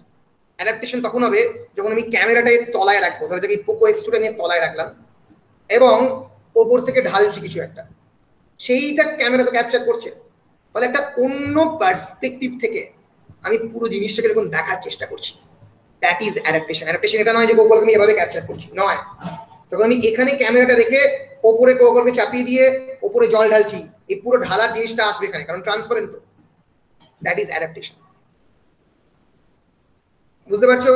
অ্যাডাপ্টেশন তখন হবে যখন আমি ক্যামেরাটাকে তলায় রাখবো, ধরো এই পোকো এক্স2টা নিয়ে তলায় রাখলাম এবং ওপর থেকে ঢালছি কিছু একটা, সেইটা ক্যামেরা তো ক্যাপচার করছে। ফলে একটা অন্য পার্সপেক্টিভ থেকে আমি পুরো জিনিসটাকে যখন দেখার চেষ্টা করছি, দ্যাট ইজ অ্যাডাপ্টেশন। অ্যাডাপ্টেশন এটা নয় যে কোকোলাকে আমি এভাবে ক্যাপচার করছি, নয়। তখন আমি এখানে ক্যামেরাটা রেখে ওপরে কোকোলাকে চাপিয়ে দিয়ে ওপরে জল ঢালছি, এই পুরো ঢালার জিনিসটা আসবে এখানে, কারণ ট্রান্সপারেন্ট তো। That is adaptation. বুঝতে পারছো?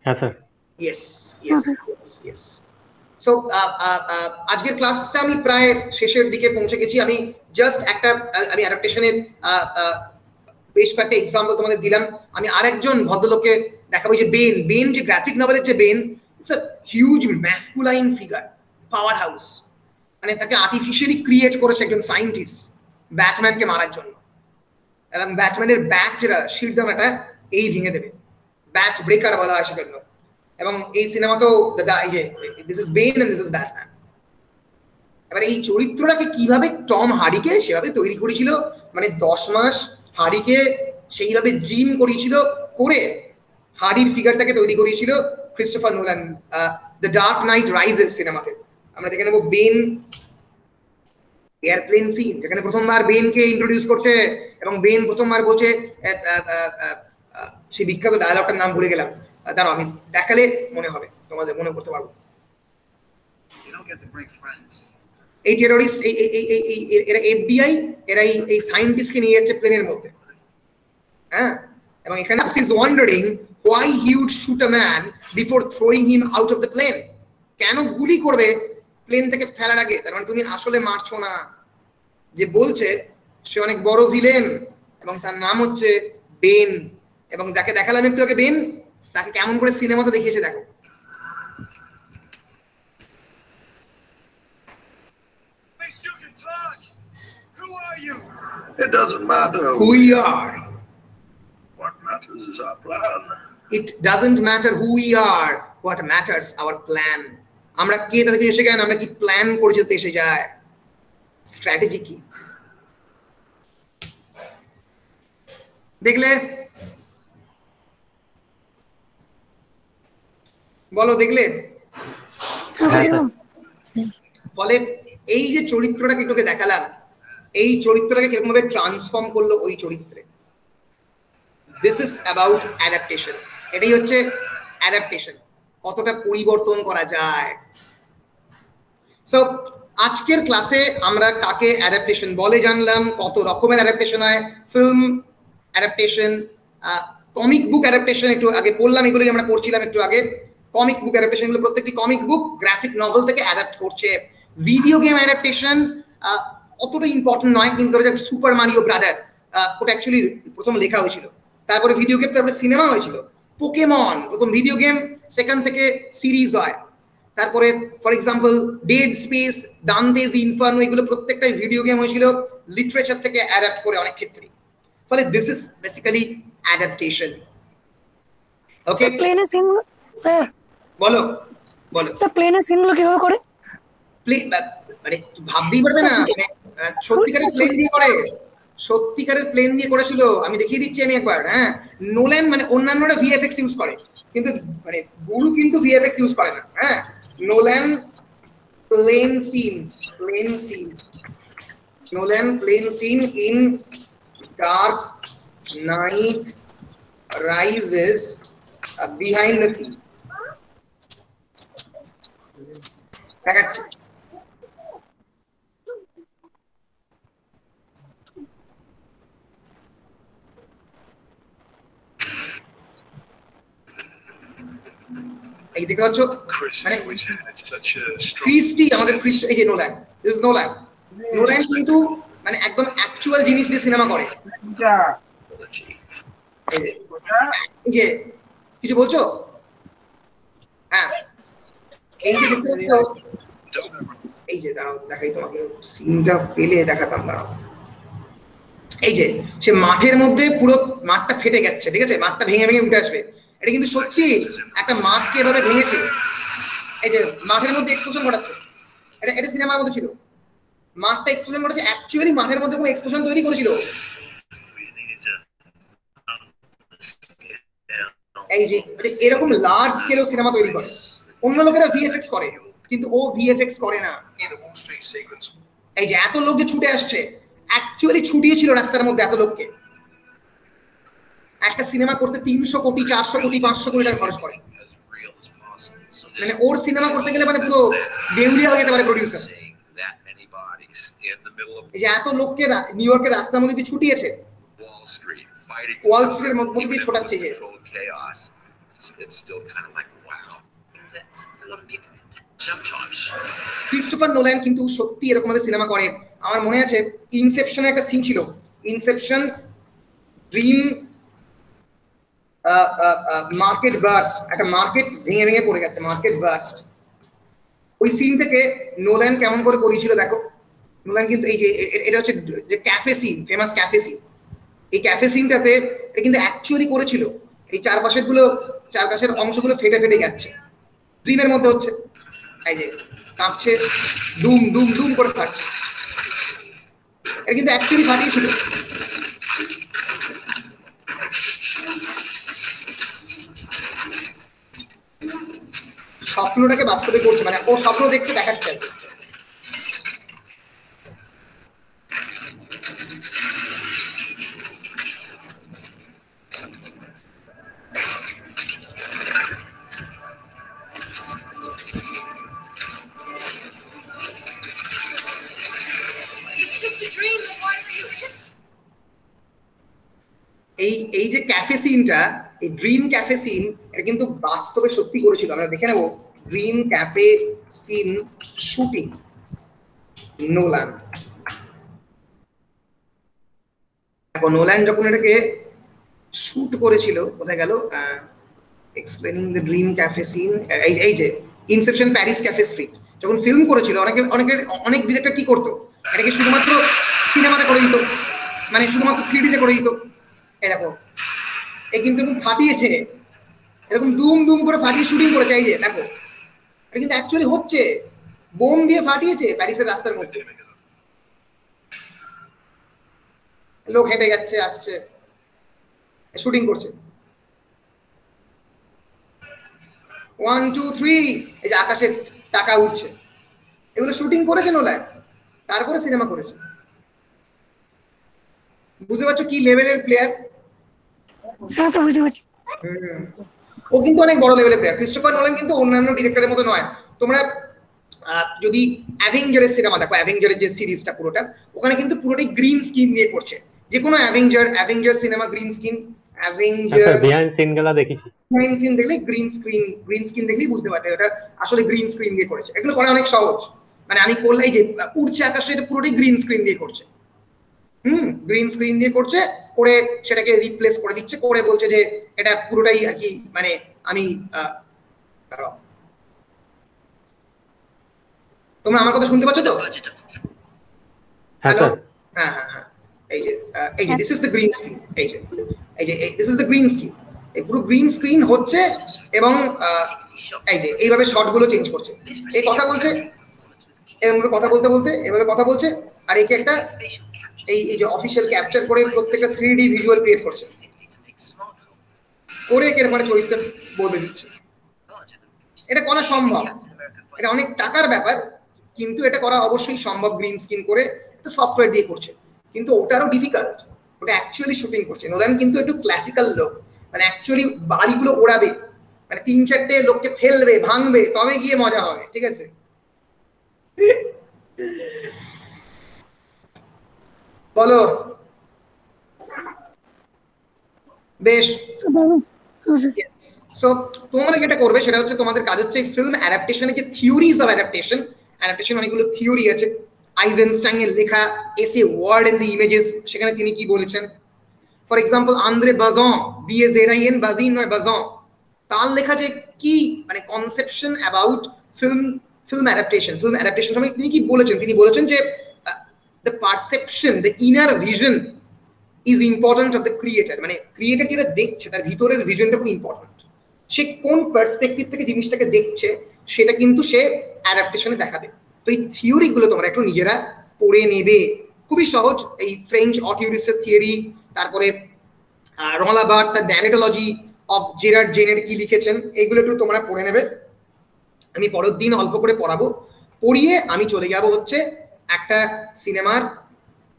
হ্যাঁ sir. Yes yes yes. So আজকের ক্লাসটা আমি প্রায় শেষের দিকে পৌঁছে গেছি। আমি জাস্ট আমি অ্যাডাপ্টেশনের বেশ কয়েকটা এক্সাম্পল তোমাদের দিলাম। আমি আরেকজন ভদ্রলোককে দেখাবো, যে বেন যে গ্রাফিক নভেলের যে Ben, it's a huge masculine figure, power house. মানে তাকে আর্টিফিশিয়ালি ক্রিয়েট করেছে একজন সায়েন্টিস্ট ব্যাটম্যানকে মারার জন্য, এবং ব্যাটম্যানের ব্যাট যেটা শিরদানাটা এই ভেঙে দেবে, ব্যাট ব্রেকার বলা হয় সেজন্য। এবং এই সিনেমাতেও this is Bane and this is Batman. এবার এই চরিত্রটাকে কিভাবে টম হার্ডিকে সেভাবে তৈরি করেছিল, মানে 10 মাস হার্ডিকে সেইভাবে জিম করিয়েছিল, করে হার্ডির ফিগারটাকে তৈরি করিয়েছিল Christopher Nolan the Dark Knight Rises সিনেমাতে। আমরা দেখে নেবো বেন এয়ারপ্লেন সিন, যেখানে প্রথমবার বেনকে ইন্ট্রোডিউস করছে এবং বেন প্রথমবার বলছে সেই বিখ্যাত ডায়লগটার নাম ভুলে গেলাম, দাঁড়াও আমি দেখালে মনে হবে, তোমাদের মনে করতে পারবো। এই টেররিস্ট এরা এফবিআই, এরা এই সায়েন্টিস্টকে নিয়ে যাচ্ছে প্লেনের মধ্যে। হ্যাঁ, এবং এখানে is wondering why he would shoot a man before throwing him out of the plane. কেন গুলি করবে প্লেন থেকে ফেলার আগে? তার মানে তুমি আসলে মারছো না। যে বলছে সে অনেক বড় ভিলেন এবং তার নাম হচ্ছে বেন, এবং যাকে দেখালাম একটু আগে বেন, তাকে কেমন করে সিনেমাতে দেখিয়েছে দেখো। It doesn't matter who you are. What matters This is our plan. It doesn't matter who we are, what matters our plan. আমরা কে তাদের এসে গেন, আমরা কি প্ল্যান করে যেতে এসে যায়, স্ট্র্যাটেজি কি দেখলে বলো, দেখলে? ফলে এই যে চরিত্রটাকে তোকে দেখালাম, এই চরিত্রটাকে কিরকম ভাবে ট্রান্সফর্ম করলো ওই চরিত্রে। This is about adaptation. এটাই হচ্ছে অ্যাডাপ্টেশন, কতটা পরিবর্তন করা যায়। সো আজকের ক্লাসে আমরা কাকে অ্যাডাপ্টেশন বলে জানলাম, কত রকমের অ্যাডাপ্টেশন হয়, film adaptation, comic book adaptation একটু আগে পড়লাম, এগুলোই আমরা পড়ছিলাম একটু আগে। কমিক বুক অ্যাডাপ্টেশন গুলো প্রত্যেকটি কমিক বুক গ্রাফিক নভেল থেকে অ্যাডাপ্ট করছে। ভিডিও গেম অ্যাডাপ্টেশন অতটা ইম্পর্টেন্ট নয়, কিন্তু সুপার মারিও ব্রাদার ওটা অ্যাকচুয়ালি প্রথম লেখা হয়েছিল, তারপরে ভিডিও গেম, তারপরে সিনেমা হয়েছিল। পোকেমন প্রথম ভিডিও গেম, সেখান থেকে সিরিজ হয়। তারপরে for example Dead Space, Dante's Inferno, এগুলো প্রত্যেকটাই ভিডিও গেম হয়েছিল লিটারেচার থেকে অ্যাডাপ্ট করে অনেক ক্ষেত্রে। ফলে this is basically adaptation. Okay, প্লেনে সিন স্যার বলো বলো স্যার, প্লেনে সিনগুলো কিভাবে করে? মানে ভাবতেই পারবে না, সত্যিকারের প্লেন দিয়ে করে, সত্যিকারের প্লেন দিয়ে করেছিল। আমি দেখিয়ে দিচ্ছি আমি একবার। হ্যাঁ, নোল্যান মানে অন্যান্যরা ভিএফএক্স ইউজ করে, কিন্তু মানে গুরু কিন্তু ভিএফএক্স ইউজ করে না। হ্যাঁ, Nolan plane scene, Nolan plane scene in Dark Knight Rises behind the scene দেখাচ্ছে। এই দেখতে পাচ্ছ, মানে ক্রিস্টি, আমাদের ক্রিস্ট, এই যে Nolan, this is Nolan. Nolan কিন্তু মানে একদম অ্যাকচুয়াল জিনিস দিয়ে সিনেমা করে। এই যে কিছু বলছো? হ্যাঁ, এই যে দেখতে পাচ্ছ, এই যে দাঁড়াও দেখাই তোমাকে, সিনটা পেলে দেখাতাম, দাঁড়াও। এই যে সে মাঠের মধ্যে, পুরো মাঠটা ফেটে গেছে, ঠিক আছে, মাঠটা ভেঙে ভেঙে উঠে আসবে। এটা কিন্তু সত্যি একটা মাঠকে এভাবে ভেঙেছে। এই যে মাঠের মধ্যে এক্সপ্লোশন ঘটাচ্ছে, এটা সিনেমার মধ্যে ছিল। মাঠটা এক্সপ্লোশন ঘটেছে, অ্যাকচুয়ালি মাঠের মধ্যে কোনো এক্সপ্লোশন তৈরি করেছিল। এই যে এরকম লার্জ স্কেলও সিনেমা তৈরি করে। অন্য লোকেরা ভিএফএক্স করে, কিন্তু ও ভিএফএক্স করে না। এই যে এত লোক যে ছুটে আসছে, অ্যাকচুয়ালি ছুটিয়েছিল রাস্তার মধ্যে এত লোককে। একটা সিনেমা করতে 300 কোটি, 400 কোটি, 500 কোটি টাকা খরচ করে। মানে ওর সিনেমা করতে গেলে মানে পুরো দেউলিয়া হয়ে যেতে পারে প্রডিউসার। এই যে এত লোককে নিউ ইয়র্কের রাস্তার মধ্যে দিয়ে ছুটিয়েছে, ওয়াল স্ট্রিটের মধ্যে দিয়ে ছোটাচ্ছে। যে ক্রিস্টোফার নোল্যান কিন্তু সত্যি এরকম ভাবে সিনেমা করে। আমার মনে আছে ইনসেপশনের একটা সিন ছিল, ইনসেপশন ড্রিম মার্কেট বার্স্ট, একটা মার্কেট ভেঙে ভেঙে পড়ে গেছে, মার্কেট বার্স্ট। ওই সিন থেকে নোল্যান কেমন করে করেছিল দেখো। নোল্যান কিন্তু এই যে এটা হচ্ছে যে cafe scene, famous cafe scene, এই ক্যাফে সিনটাতে এটা কিন্তু অ্যাকচুয়ালি করেছিল। এই চারপাশের অংশগুলো ফেটে ফেটে যাচ্ছে, ড্রিমের মধ্যে হচ্ছে। এই যে কাঁপছে, দুম দুম দুম করে ফাটছে, এটা কিন্তু অ্যাকচুয়ালি ফাটিয়েছিল। স্বপ্নটাকে বাস্তবে করছে, মানে ও স্বপ্ন দেখছে, দেখাচ্ছে। এই যে ক্যাফে সিনটা, এই ড্রিম ক্যাফে সিন, এটা কিন্তু বাস্তবে সত্যি করেছিল। আমরা দেখে নেব dream cafe scene shooting Nolan. এখন নোল্যান যখন এটাকে শুট করেছিল, কোথায় গেল, explaining the dream cafe scene, এই যে ইনসেপশন প্যারিস ক্যাফে স্ট্রিট যখন ফিল্ম করেছিল, অনেক ডিরেক্টর কি করতো, এটাকে শুধুমাত্র সিনেমাতে করে দিত, মানে শুধুমাত্র 3D তে করে দিত। এরকম এ কিন্তু এরকম ফাটিয়েছে, এরকম দুম দুম করে ফাটিয়ে শুটিং করেছে। এই যে দেখো, এটা কিন্তু অ্যাকচুয়ালি হচ্ছে, বোম দিয়ে ফাটিয়েছে প্যারিসের রাস্তার মধ্যে। লোক হেঁটে যাচ্ছে, আসছে, শুটিং করছে। 1 2 3, এই যে আকাশে টাকা উঠছে, এগুলো শুটিং করেছে নোলান, তারপরে সিনেমা করেছে। বুঝতে পারছো কি লেভেলের প্লেয়ার? হ্যাঁ তো বুঝতে পারছি। ও কিন্তু অনেক বড় লেভেলের প্লেয়ার। ক্রিস্টোফার নোলান কিন্তু অন্যান্য ডিরেক্টরের মতো নয়। তোমরা যদি অ্যাভেঞ্জারের সিনেমা দেখো, অ্যাভেঞ্জারের যে সিরিজটা পুরোটা, ওখানে কিন্তু পুরোটাই গ্রিন স্ক্রিন দিয়ে করছে। যে কোনো avenger cinema green screen, avenger behind scene গুলা দেখেছি। বিহাইন্ড সিন দেখলে গ্রিন স্ক্রিন দেখলেই বুঝতে পারবে এটা আসলে গ্রিন স্ক্রিন দিয়ে করেছে। এগুলো করা অনেক সহজ, মানে আমি করলেই যে উড়ছে আকাশে, এটা পুরোটাই গ্রিন স্ক্রিন দিয়ে করছে। গ্রিন স্ক্রিন দিয়ে করছে, করে সেটাকে রিপ্লেস করে দিচ্ছে, করে বলছে যে এটা পুরোটাই আর কি, মানে আমি তোমরা আমার কথা শুনতে পাচ্ছ তো? হ্যালো, হ্যাঁ হ্যাঁ হ্যাঁ, এই যে this is the green screen, এই যে this is the green screen, এই পুরো গ্রিন স্ক্রিন হচ্ছে, এবং এই যে এইভাবে শটগুলো চেঞ্জ করছে। এই কথা বলছে, এরকম কথা বলতে বলতে এভাবে কথা বলছে, আর একে একটা এই যে অফিসিয়াল ক্যাপচার করে প্রত্যেকটা 3D ভিজুয়াল ক্রিয়েট করছে, করে এর মানে চরিত্র বদলে দিচ্ছে। এটা করা সম্ভব, এটা অনেক টাকার ব্যাপার, কিন্তু এটা করা অবশ্যই সম্ভব গ্রিন স্ক্রিন করে, এটা সফটওয়্যার দিয়ে করছে। কিন্তু ওটারও ডিফিকাল্ট, ওটা অ্যাকচুয়ালি শুটিং করছে। নোলান কিন্তু একটু ক্লাসিক্যাল লোক, মানে অ্যাকচুয়ালি বাড়িগুলো ওড়াবে, মানে 3-4টে লোককে ফেলবে, ভাঙবে, তবে গিয়ে মজা হবে, ঠিক আছে? বলো, বেশ। সো তোমরা যেটা করবে সেটা হচ্ছে, তোমাদের কাজ হচ্ছে ফিল্ম অ্যাডাপ্টেশনের যে থিওরিজ অফ অ্যাডাপ্টেশন অনেকগুলো থিওরি আছে। আইজেনস্টাইন এর লেখা এসে ওয়ার্ড এন্ড দ্য ইমেজেস, সেখানে তিনি কি বলেছেন। ফর এক্সাম্পল আন্দ্রে বাজন, BAZIN, বাজিন নয় বাজন, তার লেখা যে কি মানে কনসেপশন অ্যাবাউট ফিল্ম অ্যাডাপ্টেশন মানে তিনি কি বলেছেন, তিনি বলেছেন যে the perception, the inner vision is important of the creator, মানে ক্রিয়েটার যেটা দেখছে তার ভিতরের ভিশনটা খুব ইম্পর্টেন্ট। সে কোন পার্সপেক্টিভ থেকে জিনিসটাকে দেখছে সেটা কিন্তু সে অ্যাডাপ্টেশনে দেখাবে। তো এই থিওরিগুলো তোমরা একটু নিজেরা পড়ে নেবে, খুবই সহজ। এই ফ্রেঞ্চ অটিউরিসের থিওরি, তারপরে রলাবার্ট তার ড্যামেটোলজি অফ জেরার্ড জেনের কি লিখেছেন, এইগুলো একটু তোমরা পড়ে নেবে। আমি পরের দিন অল্প করে পড়াবো, পড়িয়ে আমি চলে যাব হচ্ছে একটা সিনেমার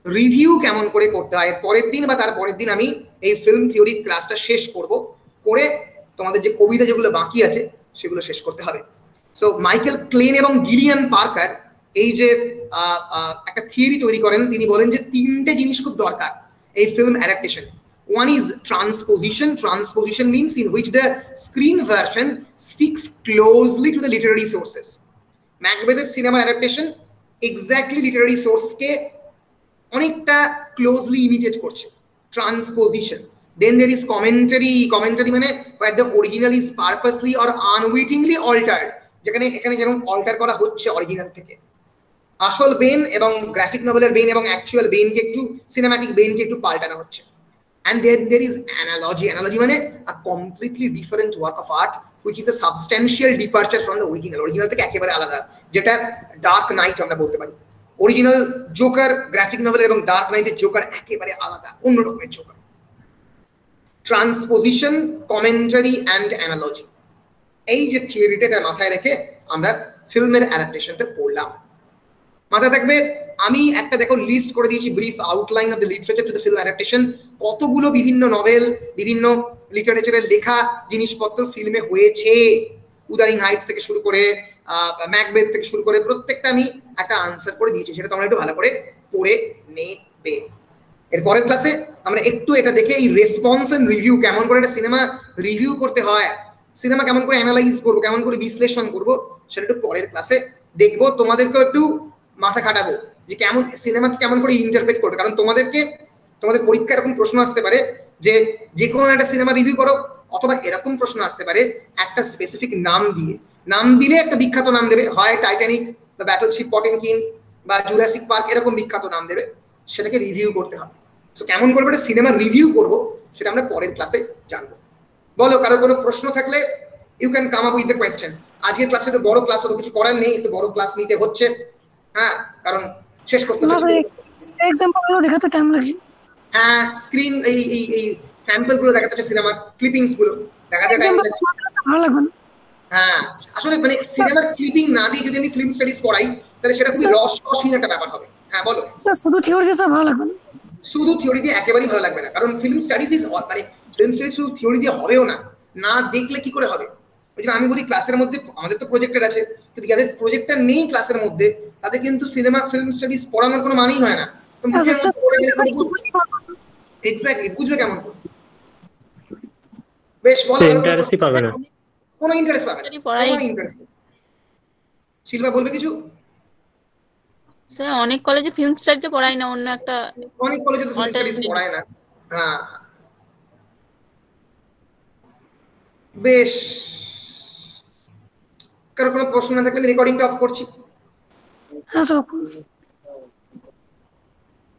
রিভিউ কেমন করে করতে হয়। পরের দিন বা তার পরের দিন আমি এই ফিল্ম থিওরি ক্লাসটা শেষ করব, করে তোমাদের যে কবিতা যেগুলো বাকি আছে সেগুলো শেষ করতে হবে। সো মাইকেল ক্লেন এবং গিলিয়ান পার্কার এই যে একটা থিওরি তৈরি করেন, তিনি বলেন যে 3টে জিনিস খুব দরকার এই film adaptation. One is transposition. Transposition means in which the screen version sticks closely to the literary sources. ম্যাকবেথের সিনেমা অ্যাডাপ্টেশন এক্স্যাক্টলি লিটারারি সোর্সকে অনেকটা ক্লোজলি ইমিটেট করছে, transposition. Then there is commentary মানে where the original is purposely or unwittingly altered, যেখানে এখানে যেমন alter করা হচ্ছে অরিজিনাল থেকে। আসল বেন এবং গ্রাফিক নভেলের বেন এবং অ্যাকচুয়াল বেনকে একটু, সিনেম্যাটিক বেনকে একটু পাল্টানো হচ্ছে। And then there is analogy. Analogy মানে a completely different work of art which is a substantial departure from the original. Original থেকে একেবারে আলাদা, যেটা ডার্ক নাইট আমরা বলতে পারি। অরিজিনাল জোকার গ্রাফিক নভেল এবং ডার্ক নাইটের জোকার একেবারে আলাদা, অন্য রকমের Joker. Transposition, commentary and analogy, এই যে থিওরিটা মাথায় রেখে আমরা ফিল্মের অ্যাডাপ্টেশনটা পড়লাম। মাথায় থাকবে, আমি একটা দেখো লিস্ট করে দিয়েছি, brief outline of the literature to the film adaptation. কতগুলো বিভিন্ন নভেল, বিভিন্ন লিটারেচারের লেখা জিনিসপত্র ফিল্মে হয়েছে, উদারিং হাইটস থেকে শুরু করে ম্যাকবেথ থেকে শুরু করে প্রত্যেকটা আমি একটা আনসার করে দিয়েছি, সেটা তোমরা একটু ভালো করে পড়ে নেবে। এর পরের ক্লাসে আমরা একটু এটা দেখে এই রেসপন্স এন্ড রিভিউ, কেমন করে একটা সিনেমা রিভিউ করতে হয়, সিনেমা কেমন করে অ্যানালাইজ করবো, কেমন করে বিশ্লেষণ করবো, সেটা একটু পরের ক্লাসে দেখবো। তোমাদেরকেও একটু মাথা খাটাবো যে কেমন সিনেমাকে কেমন করে ইন্টারপ্রেট করবে, কারণ তোমাদের পরীক্ষা এরকম প্রশ্ন আসতে পারে যে যে কোনো একটা সিনেমা রিভিউ করো, অথবা এরকম প্রশ্ন আসতে পারে একটা স্পেসিফিক নাম দিলে একটা বিখ্যাত নাম দেবে, হয় টাইটানিক বা ব্যাটলশিপ পটেনকিন বা জুরাসিক পার্ক, এরকম বিখ্যাত নাম দেবে, সেটাকে রিভিউ করতে হবে। সো কেমন করে একটা সিনেমা রিভিউ করবো সেটা আমরা পরের ক্লাসে জানবো। বলো, কারোর কোনো প্রশ্ন থাকলে you can come up with the question. আজকের ক্লাসে তো বড় ক্লাস, হলো কিছু করার নেই, একটু বড় ক্লাস নিতে হচ্ছে, হ্যাঁ, কারণ শেষ করতে না হচ্ছে। স্যার এক্সাম্পল গুলো দেখাতে টাইম লাগছে। হ্যাঁ, স্ক্রিন এই স্যাম্পল গুলো দেখাতে হচ্ছে, সিনেমা ক্লিপিংস গুলো দেখাতে টাইম এক্সাম্পল লাগছে। ভালো লাগবে না। হ্যাঁ, আসলে মানে সিনেমার ক্লিপিং না দিয়ে যদি আমি ফিল্ম স্টাডিজ পড়াই তাহলে সেটা খুবই রসহীন একটা ব্যাপার হবে। হ্যাঁ বলো। স্যার শুধু থিওরি দিয়ে স্যার ভালো লাগবে না। শুধু থিওরি দিয়ে একেবারেই ভালো লাগবে না, কারণ ফিল্ম স্টাডিজ ইজ মানে ফিল্ম স্টাডিজ শুধু থিওরি দিয়ে হবেও না, না দেখলে কি করে হবে। ওই জন্য আমি বলি ক্লাসের মধ্যে আমাদের তো প্রজেক্টর আছে, কিন্তু যাদের প্রজেক্টর নেই ক্লাসের মধ্যে তাদের কিন্তু সিনেমা ফিল্ম স্টাডিজ পড়ানোর কোনো মানেই হয় না। তো মুখের মধ্যে পড়ে গেলে এক্স্যাক্টলি বুঝবে কেমন করে? বেশ, বলো। ইন্টারেস্টই পাবে না, কোনো ইন্টারেস্ট পাবে না, কোনো ইন্টারেস্ট। শিল্পা বলবে কিছু? স্যার অনেক কলেজে ফিল্ম স্টাডিতে পড়ায় না, অন্য একটা অনেক কলেজে তো ফিল্ম স্টাডিজ পড়ায় না। হ্যাঁ, বেশ, কারো কোনো প্রশ্ন না থাকলে আমি রেকর্ডিংটা অফ করছি। হ্যাঁ স্যার।